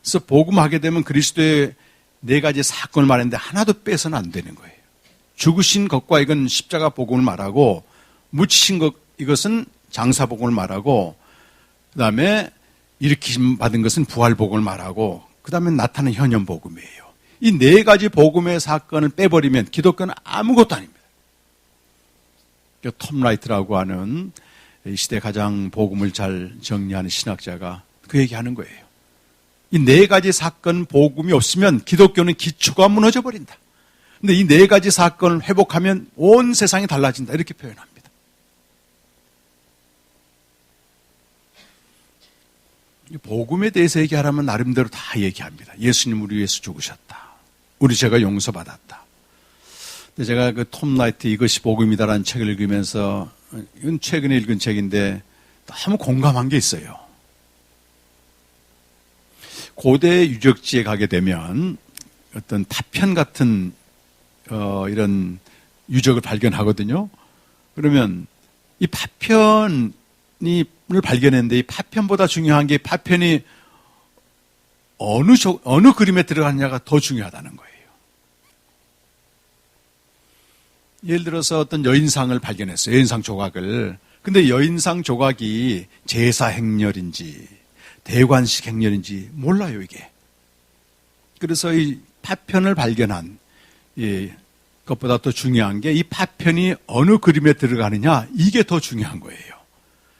그래서 복음하게 되면 그리스도의 네 가지 사건을 말했는데 하나도 빼서는 안 되는 거예요. 죽으신 것과 이건 십자가 복음을 말하고 묻히신 것 이것은 장사 복음을 말하고 그다음에 일으킴 받은 것은 부활 복음을 말하고 그다음에 나타나는 현현 복음이에요. 이 네 가지 복음의 사건을 빼버리면 기독교는 아무것도 아닙니다. 톰 라이트라고 하는 이 시대 가장 복음을 잘 정리하는 신학자가 그 얘기하는 거예요. 이 네 가지 사건 복음이 없으면 기독교는 기초가 무너져 버린다. 근데 이 네 가지 사건을 회복하면 온 세상이 달라진다. 이렇게 표현합니다. 복음에 대해서 얘기하라면 나름대로 다 얘기합니다. 예수님 우리 위해서 죽으셨다. 우리 죄가 용서받았다. 근데 제가 그 톰 라이트 이것이 복음이다라는 책을 읽으면서 이건 최근에 읽은 책인데 너무 공감한 게 있어요. 고대 유적지에 가게 되면 어떤 파편 같은 이런 유적을 발견하거든요. 그러면 이 파편을 발견했는데 이 파편보다 중요한 게 파편이 어느 그림에 들어갔냐가 더 중요하다는 거예요. 예를 들어서 어떤 여인상을 발견했어요. 여인상 조각을. 근데 여인상 조각이 제사 행렬인지 대관식 행렬인지 몰라요, 이게. 그래서 이 파편을 발견한 것보다 더 중요한 게 이 파편이 어느 그림에 들어가느냐, 이게 더 중요한 거예요.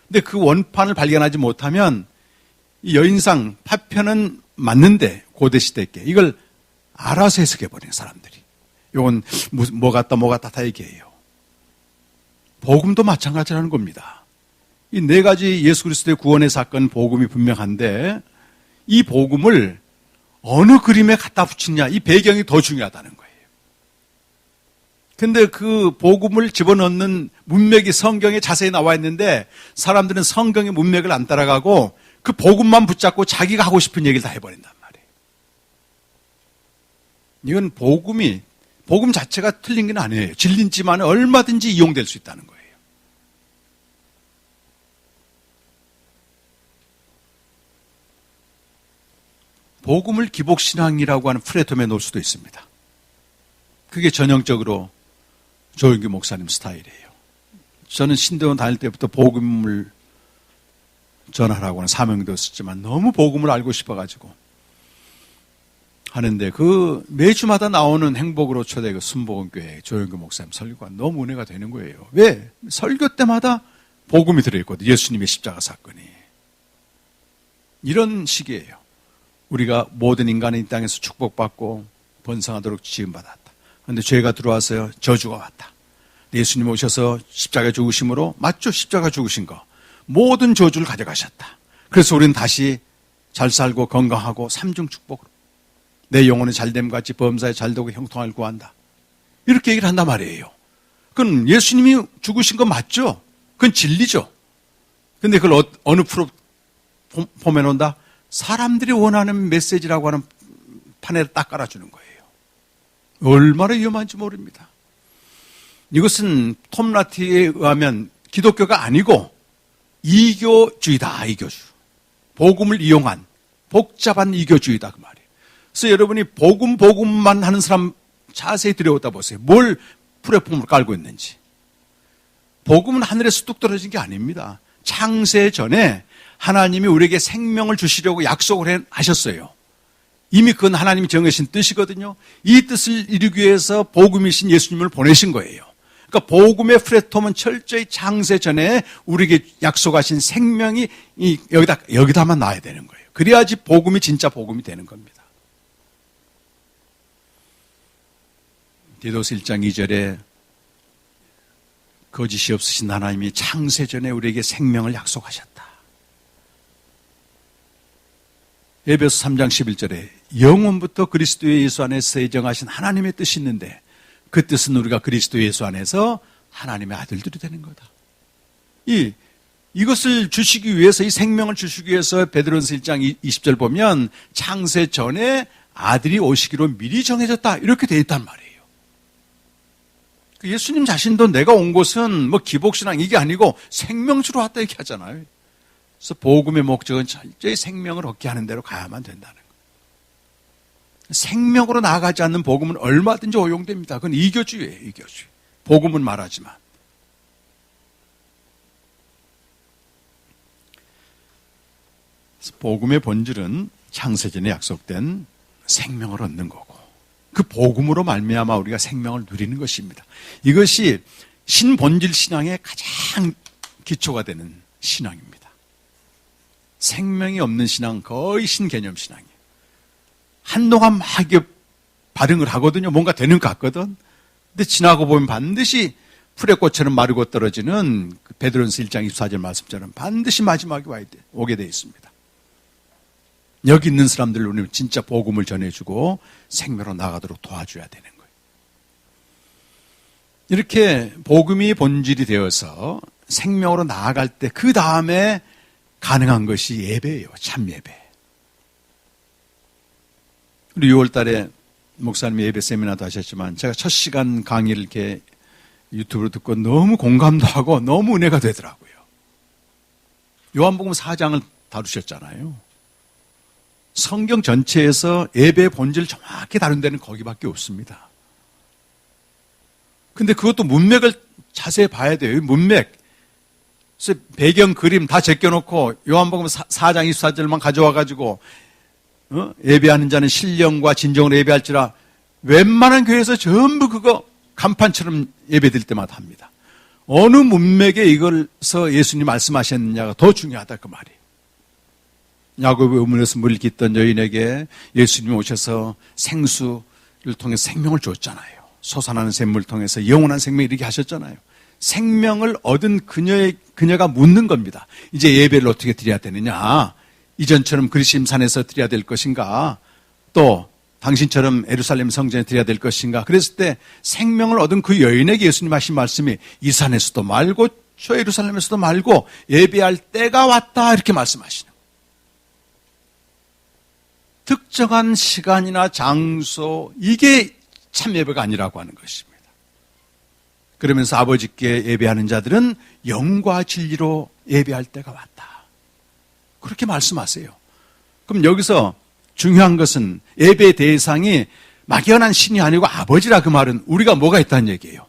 근데 그 원판을 발견하지 못하면 이 여인상 파편은 맞는데 고대시대 게 이걸 알아서 해석해버리는 사람들이. 이건 뭐 같다 다 얘기해요. 복음도 마찬가지라는 겁니다. 이 네 가지 예수 그리스도의 구원의 사건 복음이 분명한데 이 복음을 어느 그림에 갖다 붙이냐, 이 배경이 더 중요하다는 거예요. 근데 그 복음을 집어넣는 문맥이 성경에 자세히 나와 있는데 사람들은 성경의 문맥을 안 따라가고 그 복음만 붙잡고 자기가 하고 싶은 얘기를 다 해버린단 말이에요. 이건 복음 자체가 틀린 건 아니에요. 진리지만 얼마든지 이용될 수 있다는 거예요. 복음을 기복신앙이라고 하는 프레텀에 놓을 수도 있습니다. 그게 전형적으로 조영규 목사님 스타일이에요. 저는 신대원 다닐 때부터 복음을 전하라고 하는 사명도 있었지만 너무 복음을 알고 싶어가지고 하는데 그 매주마다 나오는 행복으로 초대 그 순복음교회 조영규 목사님 설교가 너무 은혜가 되는 거예요. 왜? 설교 때마다 복음이 들어있거든요. 예수님의 십자가 사건이. 이런 식이에요. 우리가 모든 인간은 이 땅에서 축복받고 번성하도록 지음받았다. 그런데 죄가 들어와서요, 저주가 왔다. 예수님 오셔서 십자가 죽으심으로, 맞죠? 십자가 죽으신 거. 모든 저주를 가져가셨다. 그래서 우리는 다시 잘 살고 건강하고 삼중 축복으로 내 영혼은 잘됨 같이 범사에 잘되고 형통을 구한다. 이렇게 얘기를 한단 말이에요. 그건 예수님이 죽으신 거 맞죠? 그건 진리죠. 근데 그걸 어느 프로폼에 놓는다? 사람들이 원하는 메시지라고 하는 판에 딱 깔아주는 거예요. 얼마나 위험한지 모릅니다. 이것은 톰 라티에 의하면 기독교가 아니고 이교주의다, 이교주. 복음을 이용한 복잡한 이교주의다, 그 말이에요. 그래서 여러분이 복음만 하는 사람 자세히 들여오다 보세요. 뭘 플랫폼을 깔고 있는지. 복음은 하늘에서 뚝 떨어진 게 아닙니다. 창세 전에 하나님이 우리에게 생명을 주시려고 약속을 하셨어요. 이미 그건 하나님이 정하신 뜻이거든요. 이 뜻을 이루기 위해서 복음이신 예수님을 보내신 거예요. 그러니까 복음의 플랫폼은 철저히 창세 전에 우리에게 약속하신 생명이 여기다만 놔야 되는 거예요. 그래야지 복음이 진짜 복음이 되는 겁니다. 디도스 1장 2절에 거짓이 없으신 하나님이 창세 전에 우리에게 생명을 약속하셨다. 에베소 3장 11절에 영원부터 그리스도 예수 안에서 예정하신 하나님의 뜻이 있는데 그 뜻은 우리가 그리스도 예수 안에서 하나님의 아들들이 되는 거다. 이것을 주시기 위해서, 이 생명을 주시기 위해서 베드로전서 1장 20절 보면 창세 전에 아들이 오시기로 미리 정해졌다 이렇게 되어 있단 말이에요. 예수님 자신도 내가 온 곳은 기복신앙 이게 아니고 생명 주러 왔다 이렇게 하잖아요. 그래서 복음의 목적은 철저히 생명을 얻게 하는 대로 가야만 된다는 거예요. 생명으로 나아가지 않는 복음은 얼마든지 오용됩니다. 그건 이교주의예요. 이교주의. 복음은 말하지만. 복음의 본질은 창세전에 약속된 생명을 얻는 거고 그 복음으로 말미암아 우리가 생명을 누리는 것입니다. 이것이 신본질 신앙의 가장 기초가 되는 신앙입니다. 생명이 없는 신앙 거의 신개념 신앙이에요. 한동안 막 반응을 하거든요. 뭔가 되는 것 같거든. 근데 지나고 보면 반드시 풀의 꽃처럼 마르고 떨어지는 베드로전서 1장 24절 말씀처럼 반드시 마지막에 오게 돼 있습니다. 여기 있는 사람들을 우리는 진짜 복음을 전해주고 생명으로 나가도록 도와줘야 되는 거예요. 이렇게 복음이 본질이 되어서 생명으로 나아갈 때 그 다음에 가능한 것이 예배예요. 참 예배. 우리 6월 달에 목사님이 예배 세미나도 하셨지만 제가 첫 시간 강의를 이렇게 유튜브로 듣고 너무 공감도 하고 너무 은혜가 되더라고요. 요한복음 4장을 다루셨잖아요. 성경 전체에서 예배의 본질을 정확히 다룬 데는 거기밖에 없습니다. 근데 그것도 문맥을 자세히 봐야 돼요. 문맥. 그래서 배경 그림 다 제껴놓고 요한복음 4장 24절만 가져와가지고 예배하는 자는 신령과 진정으로 예배할지라 웬만한 교회에서 전부 그거 간판처럼 예배드릴 때마다 합니다. 어느 문맥에 이걸서 예수님 말씀하셨느냐가 더 중요하다 그 말이에요. 야곱의 우물에서 물을 깃던 여인에게 예수님이 오셔서 생수를 통해서 생명을 줬잖아요. 솟아나는 샘물을 통해서 영원한 생명 이렇게 하셨잖아요. 생명을 얻은 그녀가 묻는 겁니다. 이제 예배를 어떻게 드려야 되느냐? 이전처럼 그리심산에서 드려야 될 것인가? 또 당신처럼 예루살렘 성전에 드려야 될 것인가? 그랬을 때 생명을 얻은 그 여인에게 예수님 하신 말씀이 이 산에서도 말고 저 예루살렘에서도 말고 예배할 때가 왔다 이렇게 말씀하시는 거예요. 특정한 시간이나 장소 이게 참 예배가 아니라고 하는 것입니다. 그러면서 아버지께 예배하는 자들은 영과 진리로 예배할 때가 왔다. 그렇게 말씀하세요. 그럼 여기서 중요한 것은 예배의 대상이 막연한 신이 아니고 아버지라 그 말은 우리가 뭐가 있다는 얘기예요?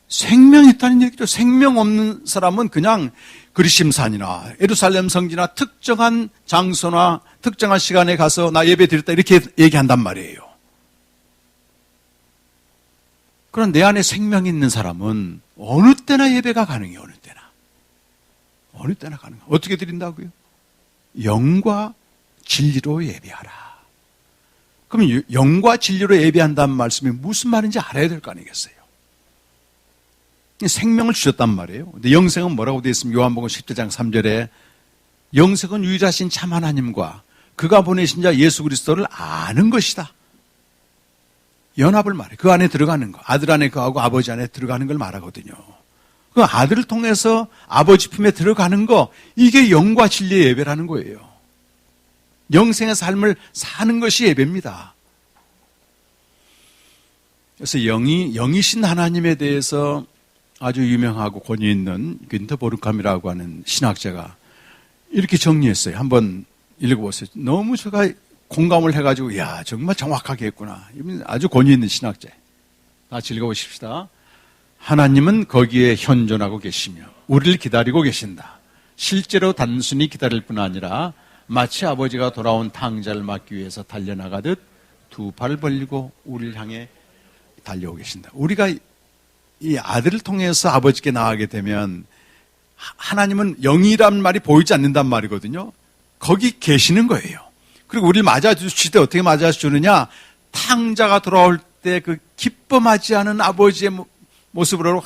생명이 있다는 얘기죠. 생명 없는 사람은 그냥 그리심산이나 예루살렘 성지나 특정한 장소나 특정한 시간에 가서 나 예배 드렸다 이렇게 얘기한단 말이에요. 그럼 내 안에 생명이 있는 사람은 어느 때나 예배가 가능해요. 어느 때나. 어느 때나 가능해요. 어떻게 드린다고요? 영과 진리로 예배하라. 그럼 영과 진리로 예배한다는 말씀이 무슨 말인지 알아야 될 거 아니겠어요? 생명을 주셨단 말이에요. 근데 영생은 뭐라고 되어 있습니까? 요한복음 17장 3절에 영생은 유일하신 참 하나님과 그가 보내신 자 예수 그리스도를 아는 것이다. 연합을 말해. 그 안에 들어가는 거. 아들 안에 거하고 아버지 안에 들어가는 걸 말하거든요. 그 아들을 통해서 아버지 품에 들어가는 거, 이게 영과 진리의 예배라는 거예요. 영생의 삶을 사는 것이 예배입니다. 그래서 영이신 하나님에 대해서 아주 유명하고 권위 있는 귄터 보르캄이라고 하는 신학자가 이렇게 정리했어요. 한번 읽어보세요. 너무 제가 공감을 해가지고 야 정말 정확하게 했구나. 이분 아주 권위 있는 신학자예요. 같이 읽어보십시다. 하나님은 거기에 현존하고 계시며 우리를 기다리고 계신다. 실제로 단순히 기다릴 뿐 아니라 마치 아버지가 돌아온 탕자를 막기 위해서 달려나가듯 두 팔을 벌리고 우리를 향해 달려오고 계신다. 우리가 이 아들을 통해서 아버지께 나가게 되면 하나님은 영이란 말이 보이지 않는단 말이거든요. 거기 계시는 거예요. 그리고 우리를 맞아주실 때 어떻게 맞아주느냐? 탕자가 돌아올 때 그 기뻐하지 않은 아버지의 모습으로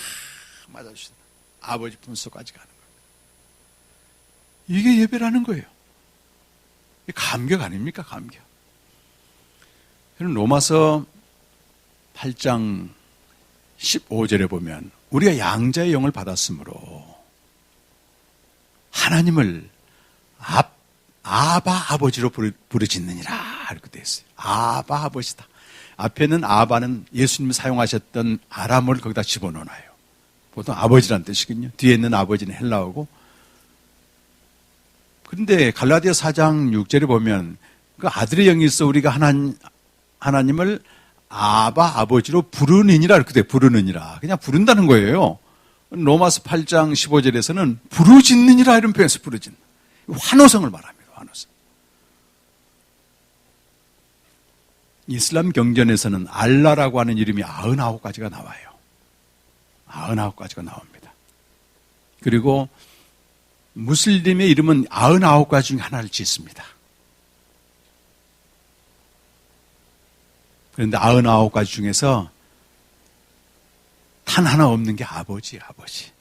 맞아주신다. 아버지 품속까지 가는 거예요. 이게 예배라는 거예요. 감격 아닙니까? 감격. 로마서 8장 15절에 보면 우리가 양자의 영을 받았으므로 하나님을 아바 아버지로 부르짖느니라 이렇게 되어 있어요. 아바 아버지다. 앞에는 아바는 예수님이 사용하셨던 아람어를 거기다 집어넣어놔요. 보통 아버지란 뜻이거든요. 뒤에 있는 아버지는 헬라어고. 그런데 갈라디아 4장 6절에 보면 그 아들의 영이 있어 우리가 하나님을 아바 아버지로 부르느니라 이렇게 돼. 부르느니라. 그냥 부른다는 거예요. 로마서 8장 15절에서는 부르짖느니라 이런 표현에서 부르짖는. 환호성을 말합니다. 환호성. 이슬람 경전에서는 알라라고 하는 이름이 99가지가 나와요. 99가지가 나옵니다. 그리고 무슬림의 이름은 99가지 중에 하나를 짓습니다. 그런데 99가지 중에서 단 하나 없는 게 아버지예요, 아버지.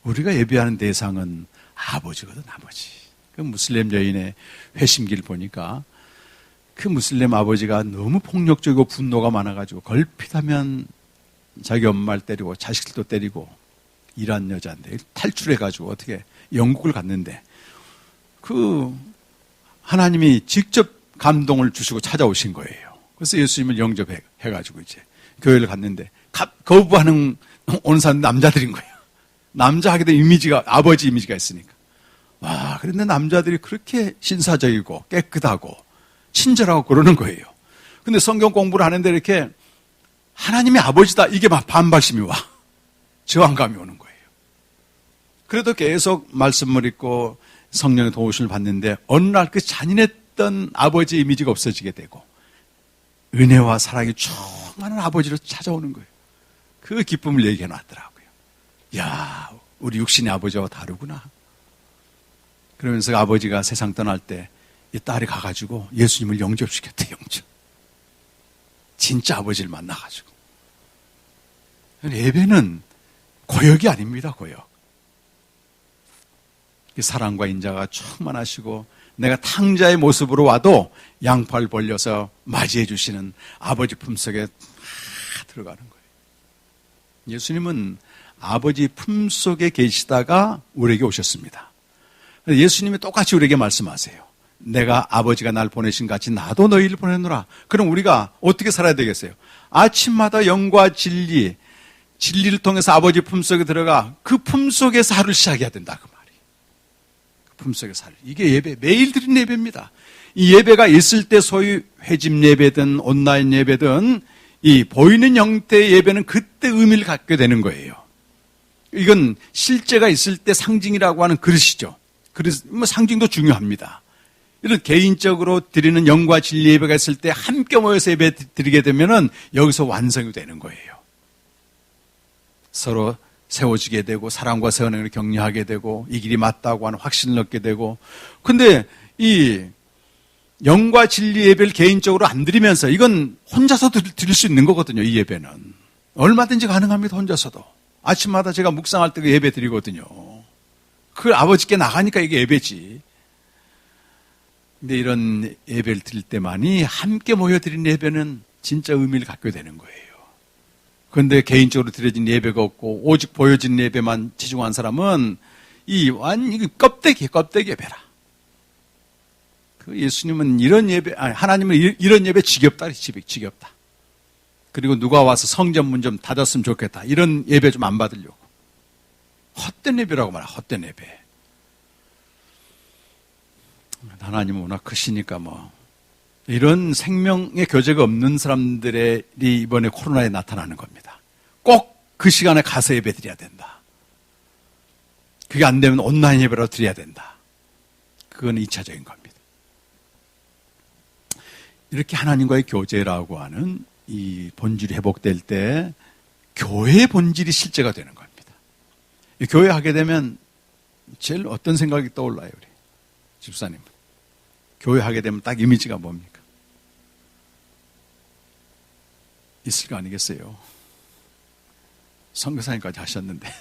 우리가 예배하는 대상은 아버지거든, 아버지. 그 무슬림 여인의 회심기를 보니까 그 무슬림 아버지가 너무 폭력적이고 분노가 많아가지고 걸핏하면 자기 엄마를 때리고 자식들도 때리고 일한 여자인데 탈출해가지고 어떻게 영국을 갔는데 그 하나님이 직접 감동을 주시고 찾아오신 거예요. 그래서 예수님을 영접해가지고 이제 교회를 갔는데 거부하는 온 사람 남자들인 거예요. 남자 하게 된 이미지가 아버지 이미지가 있으니까. 와, 그런데 남자들이 그렇게 신사적이고 깨끗하고 친절하고 그러는 거예요. 근데 성경 공부를 하는데 이렇게 하나님이 아버지다 이게 막 반발심이 와. 저항감이 오는 거예요. 그래도 계속 말씀을 읽고 성령의 도우심을 받는데 어느 날 그 잔인했던 아버지 이미지가 없어지게 되고 은혜와 사랑이 충만한 아버지로 찾아오는 거예요. 그 기쁨을 얘기해 놨더라고요. 야, 우리 육신의 아버지와 다르구나. 그러면서 아버지가 세상 떠날 때 이 딸이 가가지고 예수님을 영접시켰대, 영접. 진짜 아버지를 만나가지고. 예배는 고역이 아닙니다, 고역. 사랑과 인자가 충만하시고 내가 탕자의 모습으로 와도 양팔 벌려서 맞이해 주시는 아버지 품속에 들어가는 거예요. 예수님은 아버지 품속에 계시다가 우리에게 오셨습니다. 예수님이 똑같이 우리에게 말씀하세요. 내가 아버지가 날 보내신 같이 나도 너희를 보내노라. 그럼 우리가 어떻게 살아야 되겠어요? 아침마다 영과 진리를 통해서 아버지 품속에 들어가 그 품속에서 하루를 시작해야 된다 그 말이에요. 그 품속에서 하루. 이게 예배, 매일 드리는 예배입니다. 이 예배가 있을 때 소위 회집 예배든 온라인 예배든 이 보이는 형태의 예배는 그때 의미를 갖게 되는 거예요. 이건 실제가 있을 때 상징이라고 하는 그릇이죠. 그래서 뭐 상징도 중요합니다. 이런 개인적으로 드리는 영과 진리 예배가 있을 때 함께 모여서 예배 드리게 되면은 여기서 완성이 되는 거예요. 서로 세워지게 되고 사랑과 선행을 격려하게 되고 이 길이 맞다고 하는 확신을 얻게 되고. 근데 이 영과 진리 예배를 개인적으로 안 드리면서 이건 혼자서도 드릴 수 있는 거거든요. 이 예배는 얼마든지 가능합니다. 혼자서도 아침마다 제가 묵상할 때 그 예배 드리거든요. 그 아버지께 나가니까 이게 예배지. 근데 이런 예배를 드릴 때만이 함께 모여 드리는 예배는 진짜 의미를 갖게 되는 거예요. 그런데 개인적으로 드려진 예배가 없고 오직 보여진 예배만 치중한 사람은 이 껍데기 예배라. 그 예수님은 이런 예배, 하나님은 이런 예배 지겹다. 그리고 누가 와서 성전문 좀 닫았으면 좋겠다. 이런 예배 좀 안 받으려고. 헛된 예배라고 말해, 헛된 예배. 하나님은 워낙 크시니까 이런 생명의 교제가 없는 사람들이 이번에 코로나에 나타나는 겁니다. 꼭 그 시간에 가서 예배 드려야 된다. 그게 안 되면 온라인 예배로 드려야 된다. 그건 2차적인 겁니다. 이렇게 하나님과의 교제라고 하는 이 본질이 회복될 때 교회의 본질이 실제가 되는 겁니다. 교회 하게 되면 제일 어떤 생각이 떠올라요, 우리 집사님? 교회 하게 되면 딱 이미지가 뭡니까? 있을 거 아니겠어요? 선교사님까지 하셨는데.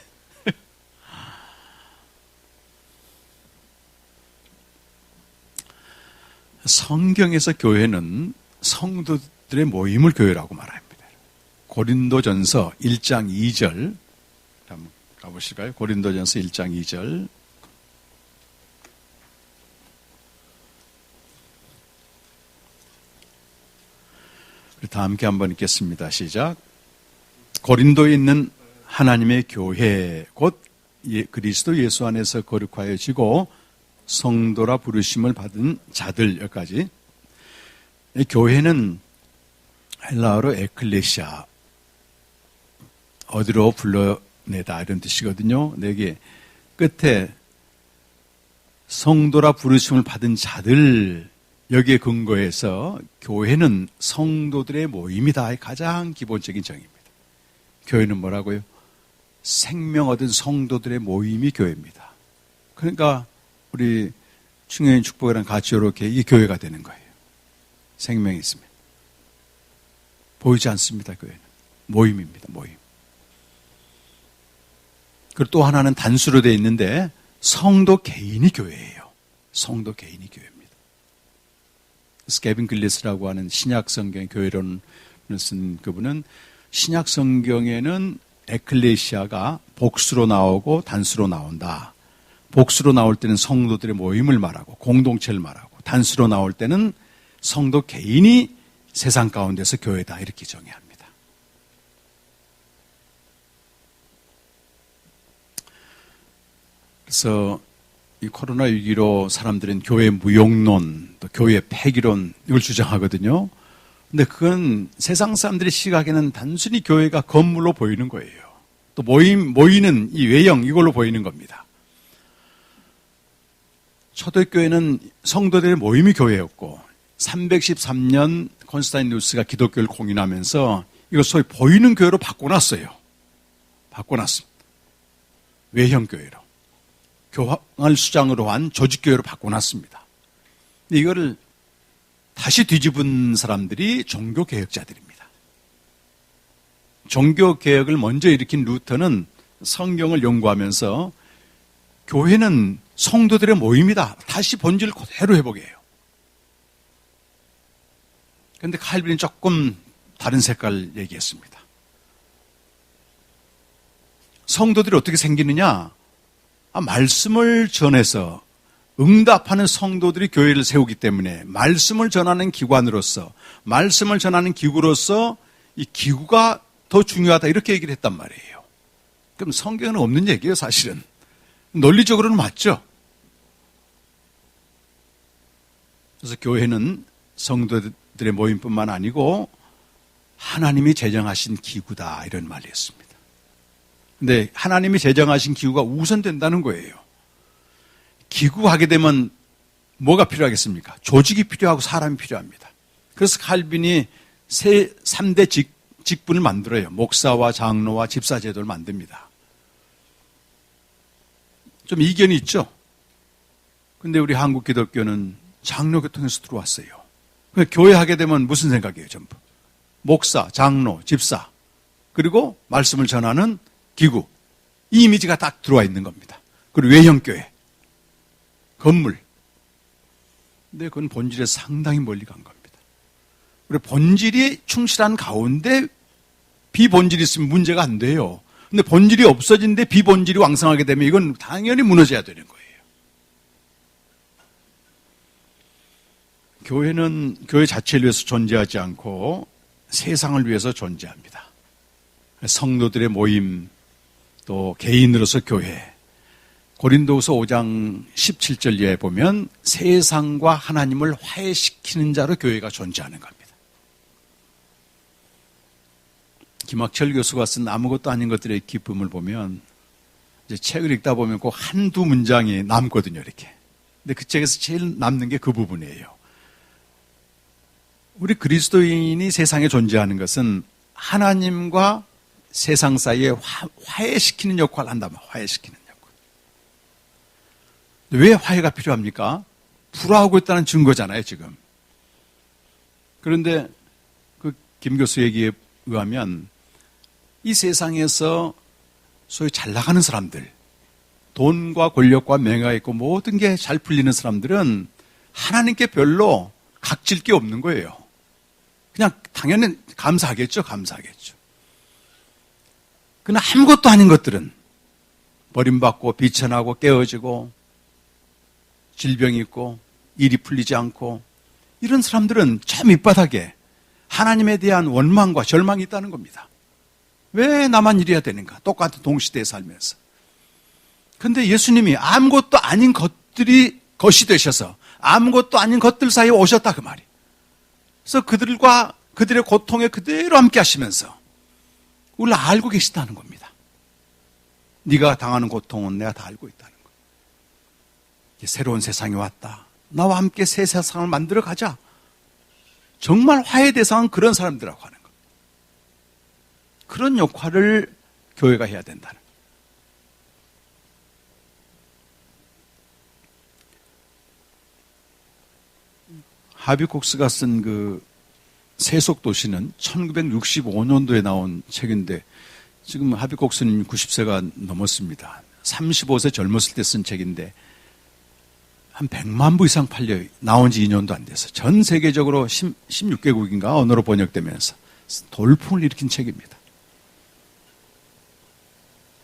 성경에서 교회는 성도들의 모임을 교회라고 말합니다. 고린도전서 1장 2절 한번 가보실까요? 고린도전서 1장 2절. 다 함께 한번 읽겠습니다. 시작. 고린도에 있는 하나님의 교회 곧 그리스도 예수 안에서 거룩하여지고 성도라 부르심을 받은 자들. 여기까지. 교회는 헬라어로 에클레시아, 어디로 불러내다 이런 뜻이거든요. 여기 끝에 성도라 부르심을 받은 자들, 여기에 근거해서 교회는 성도들의 모임이다. 가장 기본적인 정의입니다. 교회는 뭐라고요? 생명 얻은 성도들의 모임이 교회입니다. 그러니까 우리 충현이 축복이랑 같이 이렇게 이 교회가 되는 거예요. 생명이 있으면. 보이지 않습니다, 교회는. 모임입니다, 모임. 그리고 또 하나는 단수로 되어 있는데 성도 개인이 교회예요. 성도 개인이 교회입니다. 스케빈 글리스라고 하는 신약 성경 교회론을 쓴 그분은 신약 성경에는 에클레시아가 복수로 나오고 단수로 나온다. 복수로 나올 때는 성도들의 모임을 말하고 공동체를 말하고, 단수로 나올 때는 성도 개인이 세상 가운데서 교회다 이렇게 정의합니다. 그래서 이 코로나 위기로 사람들은 교회 무용론, 또 교회 폐기론 이걸 주장하거든요. 근데 그건 세상 사람들의 시각에는 단순히 교회가 건물로 보이는 거예요. 또 모이는 이 외형 이걸로 보이는 겁니다. 초대교회는 성도들의 모임이 교회였고 313년 콘스탄티누스가 기독교를 공인하면서 이걸 소위 보이는 교회로 바꿔놨어요. 바꿔놨습니다. 외형 교회로. 교황을 수장으로 한 조직교회로 바꿔놨습니다. 근데 이거를 다시 뒤집은 사람들이 종교개혁자들입니다. 종교개혁을 먼저 일으킨 루터는 성경을 연구하면서 교회는 성도들의 모임이다. 다시 본질을 그대로 회복해요. 그런데 칼빈은 조금 다른 색깔 얘기했습니다. 성도들이 어떻게 생기느냐? 말씀을 전해서 응답하는 성도들이 교회를 세우기 때문에 말씀을 전하는 기관으로서, 말씀을 전하는 기구로서 이 기구가 더 중요하다 이렇게 얘기를 했단 말이에요. 그럼 성경에는 없는 얘기예요, 사실은. 논리적으로는 맞죠. 그래서 교회는 성도들의 모임뿐만 아니고 하나님이 제정하신 기구다 이런 말이 있습니다. 근데 하나님이 제정하신 기구가 우선된다는 거예요. 기구하게 되면 뭐가 필요하겠습니까? 조직이 필요하고 사람이 필요합니다. 그래서 칼빈이 3대 직분을 만들어요. 목사와 장로와 집사 제도를 만듭니다. 좀 이견이 있죠? 근데 우리 한국 기독교는 장로 계통에서 들어왔어요. 교회 하게 되면 무슨 생각이에요, 전부? 목사, 장로, 집사, 그리고 말씀을 전하는 기구. 이 이미지가 딱 들어와 있는 겁니다. 그리고 외형교회, 건물. 근데 그건 본질에 상당히 멀리 간 겁니다. 우리 본질이 충실한 가운데 비본질이 있으면 문제가 안 돼요. 근데 본질이 없어진데 비본질이 왕성하게 되면 이건 당연히 무너져야 되는 거예요. 교회는 교회 자체를 위해서 존재하지 않고 세상을 위해서 존재합니다. 성도들의 모임, 또 개인으로서 교회. 고린도후서 5장 17절 이하에 보면 세상과 하나님을 화해시키는 자로 교회가 존재하는 겁니다. 김학철 교수가 쓴 아무것도 아닌 것들의 기쁨을 보면 책을 읽다 보면 꼭 한두 문장이 남거든요, 이렇게. 근데 그 책에서 제일 남는 게 그 부분이에요. 우리 그리스도인이 세상에 존재하는 것은 하나님과 세상 사이에 화해시키는 역할을 한다면 화해시키는 역할. 왜 화해가 필요합니까? 불화하고 있다는 증거잖아요, 지금. 그런데 그 김 교수 얘기에 의하면 이 세상에서 소위 잘 나가는 사람들, 돈과 권력과 명예가 있고 모든 게 잘 풀리는 사람들은 하나님께 별로 각질 게 없는 거예요. 그냥 당연히 감사하겠죠. 그러나 아무것도 아닌 것들은 버림받고 비천하고 깨어지고 질병이 있고 일이 풀리지 않고 이런 사람들은 저 밑바닥에 하나님에 대한 원망과 절망이 있다는 겁니다. 왜 나만 이래야 되는가? 똑같은 동시대에 살면서. 그런데 예수님이 아무것도 아닌 것들이 것이 되셔서 아무것도 아닌 것들 사이에 오셨다 그 말이. 그래서 그들의 고통에 그대로 함께 하시면서 우리를 알고 계시다는 겁니다. 네가 당하는 고통은 내가 다 알고 있다는 거예요. 새로운 세상이 왔다. 나와 함께 새 세상을 만들어 가자. 정말 화해 대상은 그런 사람들이라고 하는 거예요. 그런 역할을 교회가 해야 된다는 거예요. 하비콕스가 쓴 그 세속도시는 1965년도에 나온 책인데 지금 하비콕스는 90세가 넘었습니다. 35세 젊었을 때 쓴 책인데 한 100만 부 이상 팔려 나온 지 2년도 안 돼서 전 세계적으로 16개국인가 언어로 번역되면서 돌풍을 일으킨 책입니다.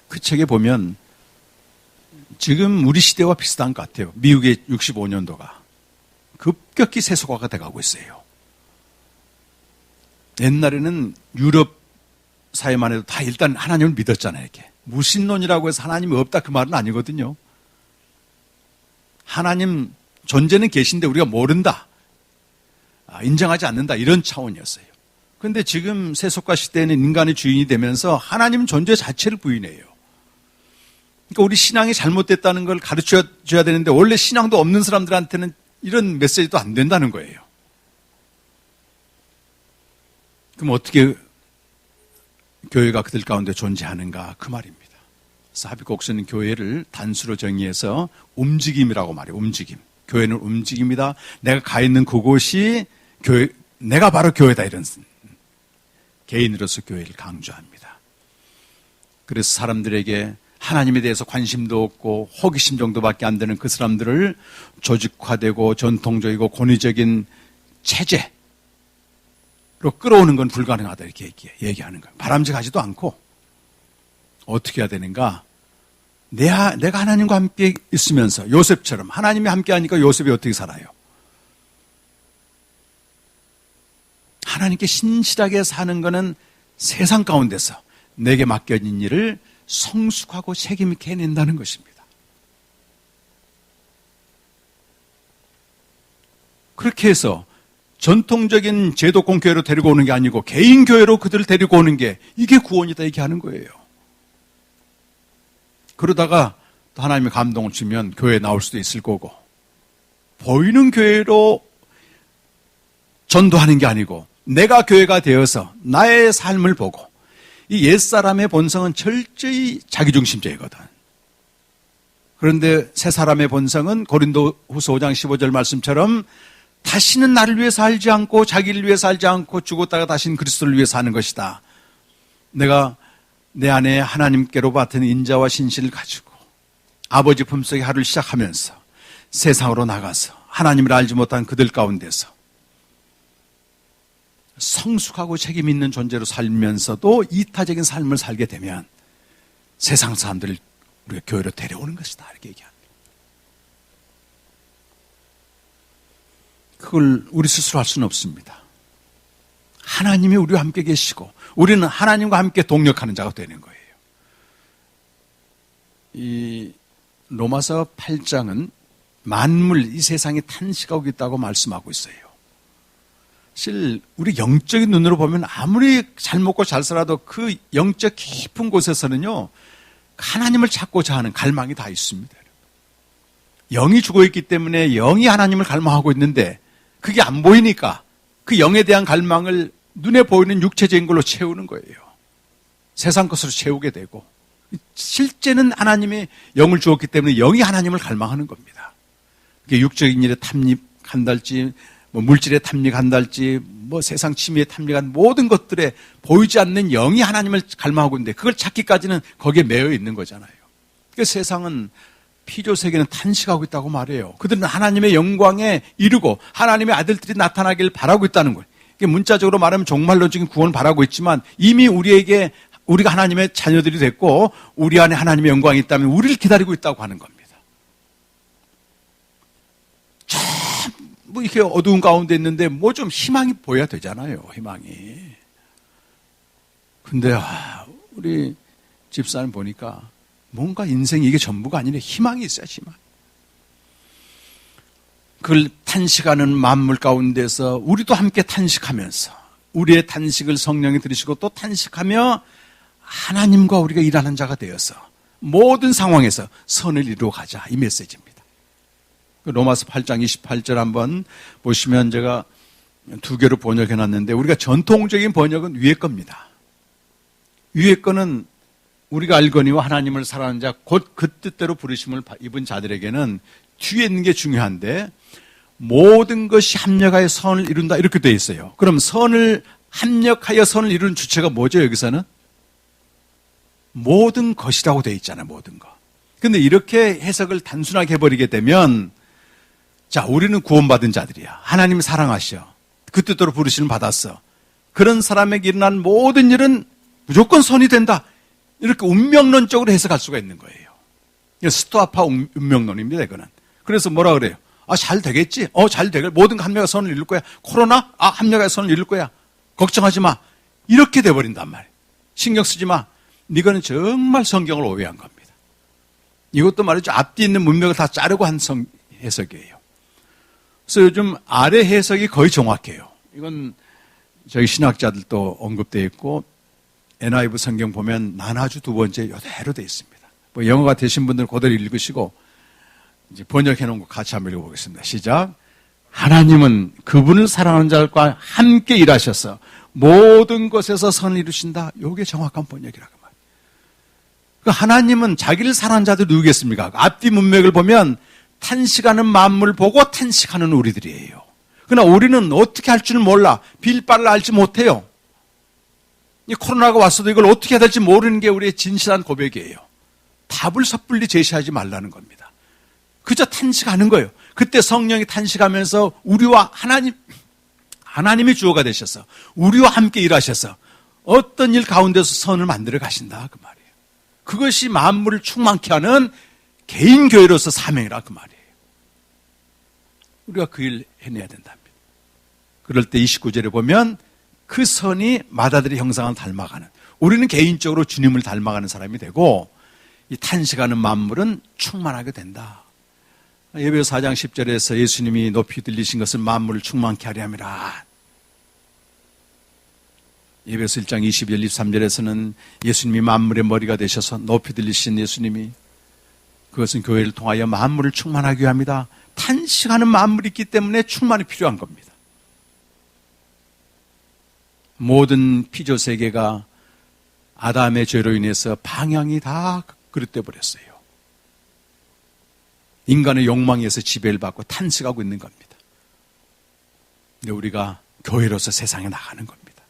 그 책에 보면 지금 우리 시대와 비슷한 것 같아요. 미국의 65년도가 급격히 세속화가 돼가고 있어요. 옛날에는 유럽 사회만 해도 다 일단 하나님을 믿었잖아요. 이렇게 무신론이라고 해서 하나님이 없다 그 말은 아니거든요. 하나님 존재는 계신데 우리가 모른다, 인정하지 않는다 이런 차원이었어요. 그런데 지금 세속화 시대에는 인간의 주인이 되면서 하나님 존재 자체를 부인해요. 그러니까 우리 신앙이 잘못됐다는 걸 가르쳐줘야 되는데 원래 신앙도 없는 사람들한테는 이런 메시지도 안 된다는 거예요. 그럼 어떻게 교회가 그들 가운데 존재하는가 그 말입니다. 그래서 하비콕스는 교회를 단수로 정의해서 움직임이라고 말해요. 움직임. 교회는 움직임이다. 내가 가 있는 그곳이 교회, 내가 바로 교회다 이런 개인으로서 교회를 강조합니다. 그래서 사람들에게 하나님에 대해서 관심도 없고 호기심 정도밖에 안 되는 그 사람들을 조직화되고 전통적이고 권위적인 체제로 끌어오는 건 불가능하다 이렇게 얘기하는 거예요. 바람직하지도 않고 어떻게 해야 되는가? 내가 하나님과 함께 있으면서 요셉처럼 하나님이 함께 하니까 요셉이 어떻게 살아요? 하나님께 신실하게 사는 것은 세상 가운데서 내게 맡겨진 일을 성숙하고 책임 있게 해낸다는 것입니다. 그렇게 해서 전통적인 제도권 교회로 데리고 오는 게 아니고 개인 교회로 그들을 데리고 오는 게 이게 구원이다 얘기하는 거예요. 그러다가 또 하나님의 감동을 주면 교회에 나올 수도 있을 거고 보이는 교회로 전도하는 게 아니고 내가 교회가 되어서 나의 삶을 보고 이 옛사람의 본성은 철저히 자기중심적이거든. 그런데 새 사람의 본성은 고린도후서 5장 15절 말씀처럼 다시는 나를 위해 살지 않고 자기를 위해 살지 않고 죽었다가 다시는 그리스도를 위해 사는 것이다. 내가 내 안에 하나님께로 받은 인자와 신실을 가지고 아버지 품속의 하루를 시작하면서 세상으로 나가서 하나님을 알지 못한 그들 가운데서 성숙하고 책임 있는 존재로 살면서도 이타적인 삶을 살게 되면 세상 사람들을 우리가 교회로 데려오는 것이다 이렇게 얘기합니다. 그걸 우리 스스로 할 수는 없습니다. 하나님이 우리와 함께 계시고 우리는 하나님과 함께 동력하는 자가 되는 거예요. 이 로마서 8장은 만물 이 세상에 탄식하고 있다고 말씀하고 있어요. 사실 우리 영적인 눈으로 보면 아무리 잘 먹고 잘 살아도 그 영적 깊은 곳에서는요 하나님을 찾고자 하는 갈망이 다 있습니다. 영이 죽어있기 때문에 영이 하나님을 갈망하고 있는데 그게 안 보이니까 그 영에 대한 갈망을 눈에 보이는 육체적인 걸로 채우는 거예요. 세상 것으로 채우게 되고, 실제는 하나님의 영을 주었기 때문에 영이 하나님을 갈망하는 겁니다. 그게 육적인 일에 탐닉한달지, 물질에 탐닉한달지, 세상 취미에 탐닉한 모든 것들에 보이지 않는 영이 하나님을 갈망하고 있는데 그걸 찾기까지는 거기에 매여 있는 거잖아요. 그러니까 세상은 피조세계는 탄식하고 있다고 말해요. 그들은 하나님의 영광에 이르고 하나님의 아들들이 나타나길 바라고 있다는 거예요. 문자적으로 말하면 종말론적인 구원을 바라고 있지만 이미 우리가 하나님의 자녀들이 됐고 우리 안에 하나님의 영광이 있다면 우리를 기다리고 있다고 하는 겁니다. 이렇게 어두운 가운데 있는데 좀 희망이 보여야 되잖아요. 희망이. 근데 우리 집사님 보니까 뭔가 인생이 이게 전부가 아니라 희망이 있어요. 희망. 그걸 탄식하는 만물 가운데서 우리도 함께 탄식하면서 우리의 탄식을 성령이 들으시고 또 탄식하며 하나님과 우리가 일하는 자가 되어서 모든 상황에서 선을 이루어 가자, 이 메시지입니다. 로마서 8장 28절 한번 보시면 제가 두 개로 번역해 놨는데 우리가 전통적인 번역은 위에 겁니다. 위에 거는 우리가 알거니와 하나님을 사랑하는 자 곧 그 뜻대로 부르심을 입은 자들에게는 뒤에 있는 게 중요한데 모든 것이 합력하여 선을 이룬다 이렇게 되어 있어요. 그럼 선을 합력하여 선을 이루는 주체가 뭐죠? 여기서는 모든 것이라고 되어 있잖아요. 모든 것. 근데 이렇게 해석을 단순하게 해버리게 되면 자, 우리는 구원받은 자들이야. 하나님 사랑하셔. 그 뜻대로 부르심을 받았어. 그런 사람에게 일어난 모든 일은 무조건 선이 된다. 이렇게 운명론적으로 해석할 수가 있는 거예요. 스토아파 운명론입니다, 이거는. 그래서 뭐라 그래요? 잘 되겠지? 잘 되겠지? 모든 합력의 선을 이룰 거야. 코로나? 합력의 선을 이룰 거야. 걱정하지 마. 이렇게 돼버린단 말이에요. 신경 쓰지 마. 이거는 정말 성경을 오해한 겁니다. 이것도 말이죠. 앞뒤 있는 문맥을 다 자르고 한 해석이에요. 그래서 요즘 아래 해석이 거의 정확해요. 이건 저희 신학자들도 언급되어 있고 NIV 성경 보면 나나주 두 번째 이대로 되어 있습니다. 영어가 되신 분들은 그대로 읽으시고 이제 번역해 놓은 거 같이 한번 읽어보겠습니다. 시작. 하나님은 그분을 사랑하는 자들과 함께 일하셔서 모든 것에서 선을 이루신다. 이게 정확한 번역이라고 말이에요. 하나님은 자기를 사랑하는 자들 누구겠습니까? 앞뒤 문맥을 보면 탄식하는 만물 보고 탄식하는 우리들이에요. 그러나 우리는 어떻게 할 줄은 몰라. 빌바를 알지 못해요. 이 코로나가 왔어도 이걸 어떻게 해야 될지 모르는 게 우리의 진실한 고백이에요. 답을 섣불리 제시하지 말라는 겁니다. 그저 탄식하는 거예요. 그때 성령이 탄식하면서 우리와 하나님이 주어가 되셔서 우리와 함께 일하셔서 어떤 일 가운데서 선을 만들어 가신다 그 말이에요. 그것이 만물을 충만케 하는 개인 교회로서 사명이라 그 말이에요. 우리가 그 일 해내야 된답니다. 그럴 때 29절에 보면 그 선이 마다들의 형상을 닮아가는, 우리는 개인적으로 주님을 닮아가는 사람이 되고 이 탄식하는 만물은 충만하게 된다. 예배서 4장 10절에서 예수님이 높이 들리신 것은 만물을 충만케 하려 함이라. 예배서 1장 22절 23절에서는 예수님이 만물의 머리가 되셔서 높이 들리신 예수님이 그것은 교회를 통하여 만물을 충만하게 합니다. 탄식하는 만물이 있기 때문에 충만이 필요한 겁니다. 모든 피조 세계가 아담의 죄로 인해서 방향이 다 그릇돼 버렸어요. 인간의 욕망에서 지배를 받고 탄식하고 있는 겁니다. 근데 우리가 교회로서 세상에 나가는 겁니다.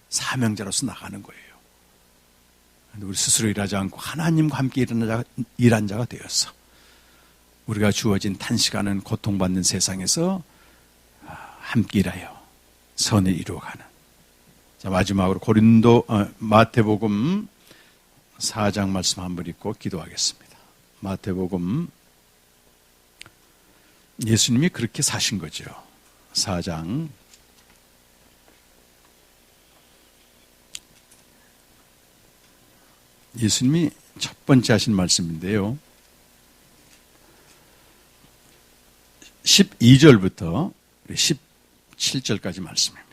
사명자로서 나가는 거예요. 근데 우리 스스로 일하지 않고 하나님과 함께 일한 자가 되어서 우리가 주어진 탄식하는 고통받는 세상에서 함께 일하여 선을 이루어가는. 자, 마지막으로 마태복음 4장 말씀 한번 읽고 기도하겠습니다. 마태복음, 예수님이 그렇게 사신 거죠. 4장 예수님이 첫 번째 하신 말씀인데요. 12절부터 17절까지 말씀입니다.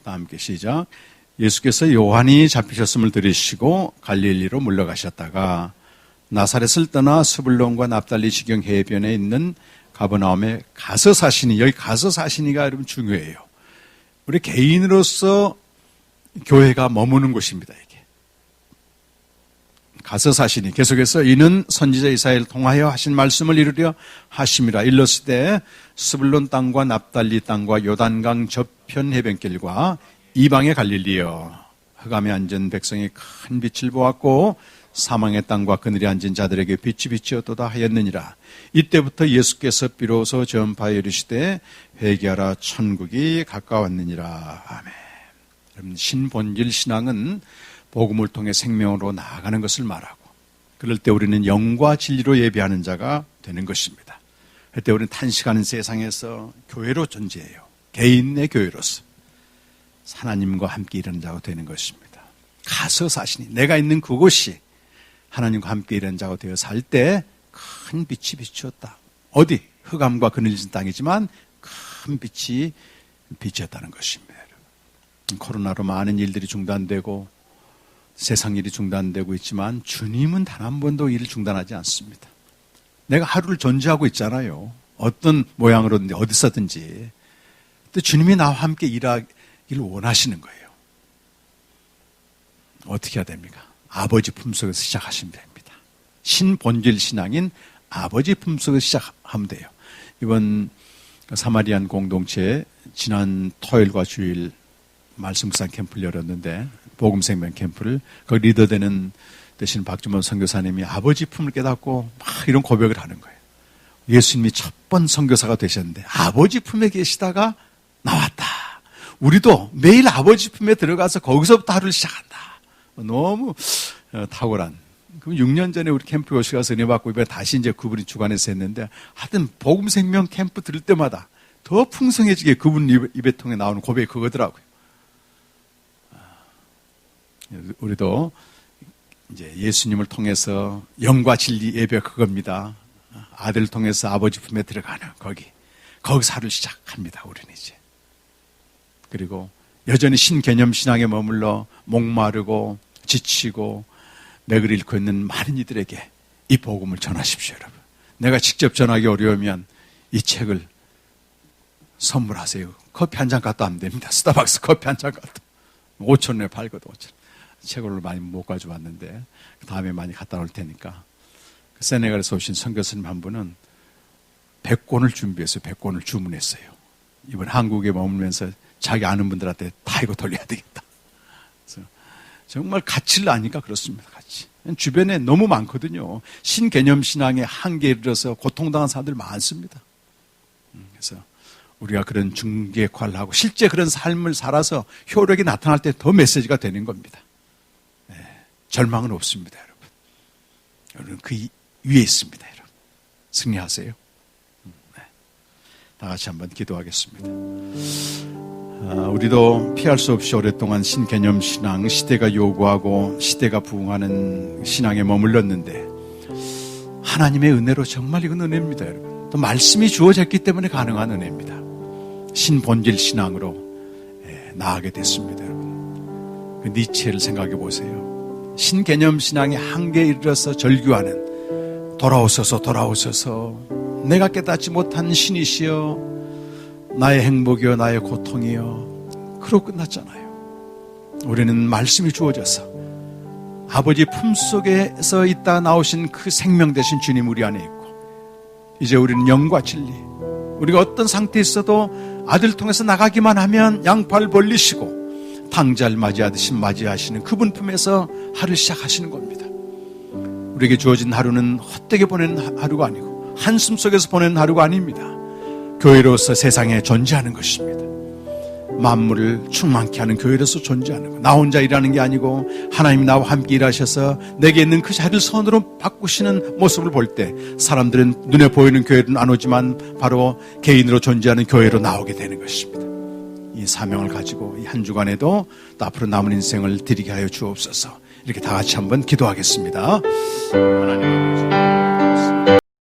다 함께 시작. 예수께서 요한이 잡히셨음을 들으시고 갈릴리로 물러가셨다가 나사렛을 떠나 스불론과 납달리 지경 해변에 있는 가버나움에 가서 사시니, 여기 가서 사시니가 여러분 중요해요. 우리 개인으로서 교회가 머무는 곳입니다. 이게 가서 사시니, 계속해서 이는 선지자 이사야를 통하여 하신 말씀을 이루려 하심이라. 일렀을 스불론 땅과 납달리 땅과 요단강 저편 해변길과 이방의 갈릴리여, 흑암에 앉은 백성이 큰 빛을 보았고 사망의 땅과 그늘에 앉은 자들에게 빛이 비치었도다 하였느니라. 이때부터 예수께서 비로소 전파하여 이르시되 회개하라, 천국이 가까웠느니라. 아멘. 여러분, 신본질 신앙은 복음을 통해 생명으로 나아가는 것을 말하고, 그럴 때 우리는 영과 진리로 예배하는 자가 되는 것입니다. 그때 우리는 탄식하는 세상에서 교회로 존재해요. 개인의 교회로서 하나님과 함께 일하는 자가 되는 것입니다. 가서 사시니, 내가 있는 그곳이 하나님과 함께 일하는 자가 되어 살 때 큰 빛이 비추었다. 어디? 흑암과 그늘진 땅이지만 큰 빛이 비쳤다는 것입니다. 코로나로 많은 일들이 중단되고 세상 일이 중단되고 있지만 주님은 단 한 번도 일을 중단하지 않습니다. 내가 하루를 존재하고 있잖아요. 어떤 모양으로든지 어디서든지. 또 주님이 나와 함께 일하기를 원하시는 거예요. 어떻게 해야 됩니까? 아버지 품속에서 시작하시면 됩니다. 신본질 신앙인 아버지 품속에서 시작하면 돼요. 이번 사마리안 공동체 지난 토요일과 주일 말씀 묵상 캠프를 열었는데, 복음생명 캠프를, 거기 리더되는 되신 박주원 선교사님이 아버지 품을 깨닫고 막 이런 고백을 하는 거예요. 예수님이 첫 번 선교사가 되셨는데 아버지 품에 계시다가 나왔다. 우리도 매일 아버지 품에 들어가서 거기서부터 하루를 시작한다. 너무 탁월한. 그럼 6년 전에 우리 캠프 요시 가서 은혜 받고 이번에 다시 이제 그분이 주관해서 했는데, 하여튼 복음생명 캠프 들을 때마다 더 풍성해지게 그분 입에 통해 나오는 고백이 그거더라고요. 우리도 이제 예수님을 통해서 영과 진리 예배가 그겁니다. 아들을 통해서 아버지 품에 들어가는 거기서 하루를 시작합니다. 우리는 이제. 그리고 여전히 신개념 신앙에 머물러 목마르고 지치고 맥을 잃고 있는 많은 이들에게 이 복음을 전하십시오, 여러분. 내가 직접 전하기 어려우면 이 책을 선물하세요. 커피 한 잔 갖다 하면 됩니다. 스타벅스 커피 한 잔 갖다. 5,000원에 팔거든, 5,000원. 책을 많이 못 가져왔는데 다음에 많이 갖다 놓을 테니까. 세네갈에서 오신 선교사님 한 분은 100권을 준비해서 100권을 주문했어요. 이번 한국에 머물면서 자기 아는 분들한테 다 이거 돌려야 되겠다. 그래서 정말 가치를 아니까 그렇습니다. 가치. 주변에 너무 많거든요. 신개념 신앙의 한계에 이르러서 고통당한 사람들 많습니다. 그래서 우리가 그런 중개 역할을 하고 실제 그런 삶을 살아서 효력이 나타날 때 더 메시지가 되는 겁니다. 네, 절망은 없습니다, 여러분. 여러분 그 위에 있습니다, 여러분. 승리하세요. 네. 다 같이 한번 기도하겠습니다. 우리도 피할 수 없이 오랫동안 신개념 신앙, 시대가 요구하고 시대가 부응하는 신앙에 머물렀는데, 하나님의 은혜로 정말 이건 은혜입니다, 여러분. 또 말씀이 주어졌기 때문에 가능한 은혜입니다. 신본질 신앙으로 나아가게 됐습니다, 여러분. 그 니체를 생각해 보세요. 신개념 신앙의 한계에 이르러서 절규하는, 돌아오소서 돌아오소서, 내가 깨닫지 못한 신이시여, 나의 행복이여 나의 고통이여. 그러고 끝났잖아요. 우리는 말씀이 주어져서 아버지 품속에서 있다 나오신 그 생명 되신 주님 우리 안에 있고, 이제 우리는 영과 진리, 우리가 어떤 상태에 있어도 아들 통해서 나가기만 하면 양팔 벌리시고 탕자를 맞이하시는 그분 품에서 하루를 시작하시는 겁니다. 우리에게 주어진 하루는 헛되게 보내는 하루가 아니고 한숨 속에서 보내는 하루가 아닙니다. 교회로서 세상에 존재하는 것입니다. 만물을 충만케 하는 교회로서 존재하는 것. 나 혼자 일하는 게 아니고 하나님이 나와 함께 일하셔서 내게 있는 그 자리를 선으로 바꾸시는 모습을 볼 때 사람들은 눈에 보이는 교회로는 안 오지만 바로 개인으로 존재하는 교회로 나오게 되는 것입니다. 이 사명을 가지고 이 한 주간에도 또 앞으로 남은 인생을 드리게 하여 주옵소서. 이렇게 다 같이 한번 기도하겠습니다. 하나님 아버지,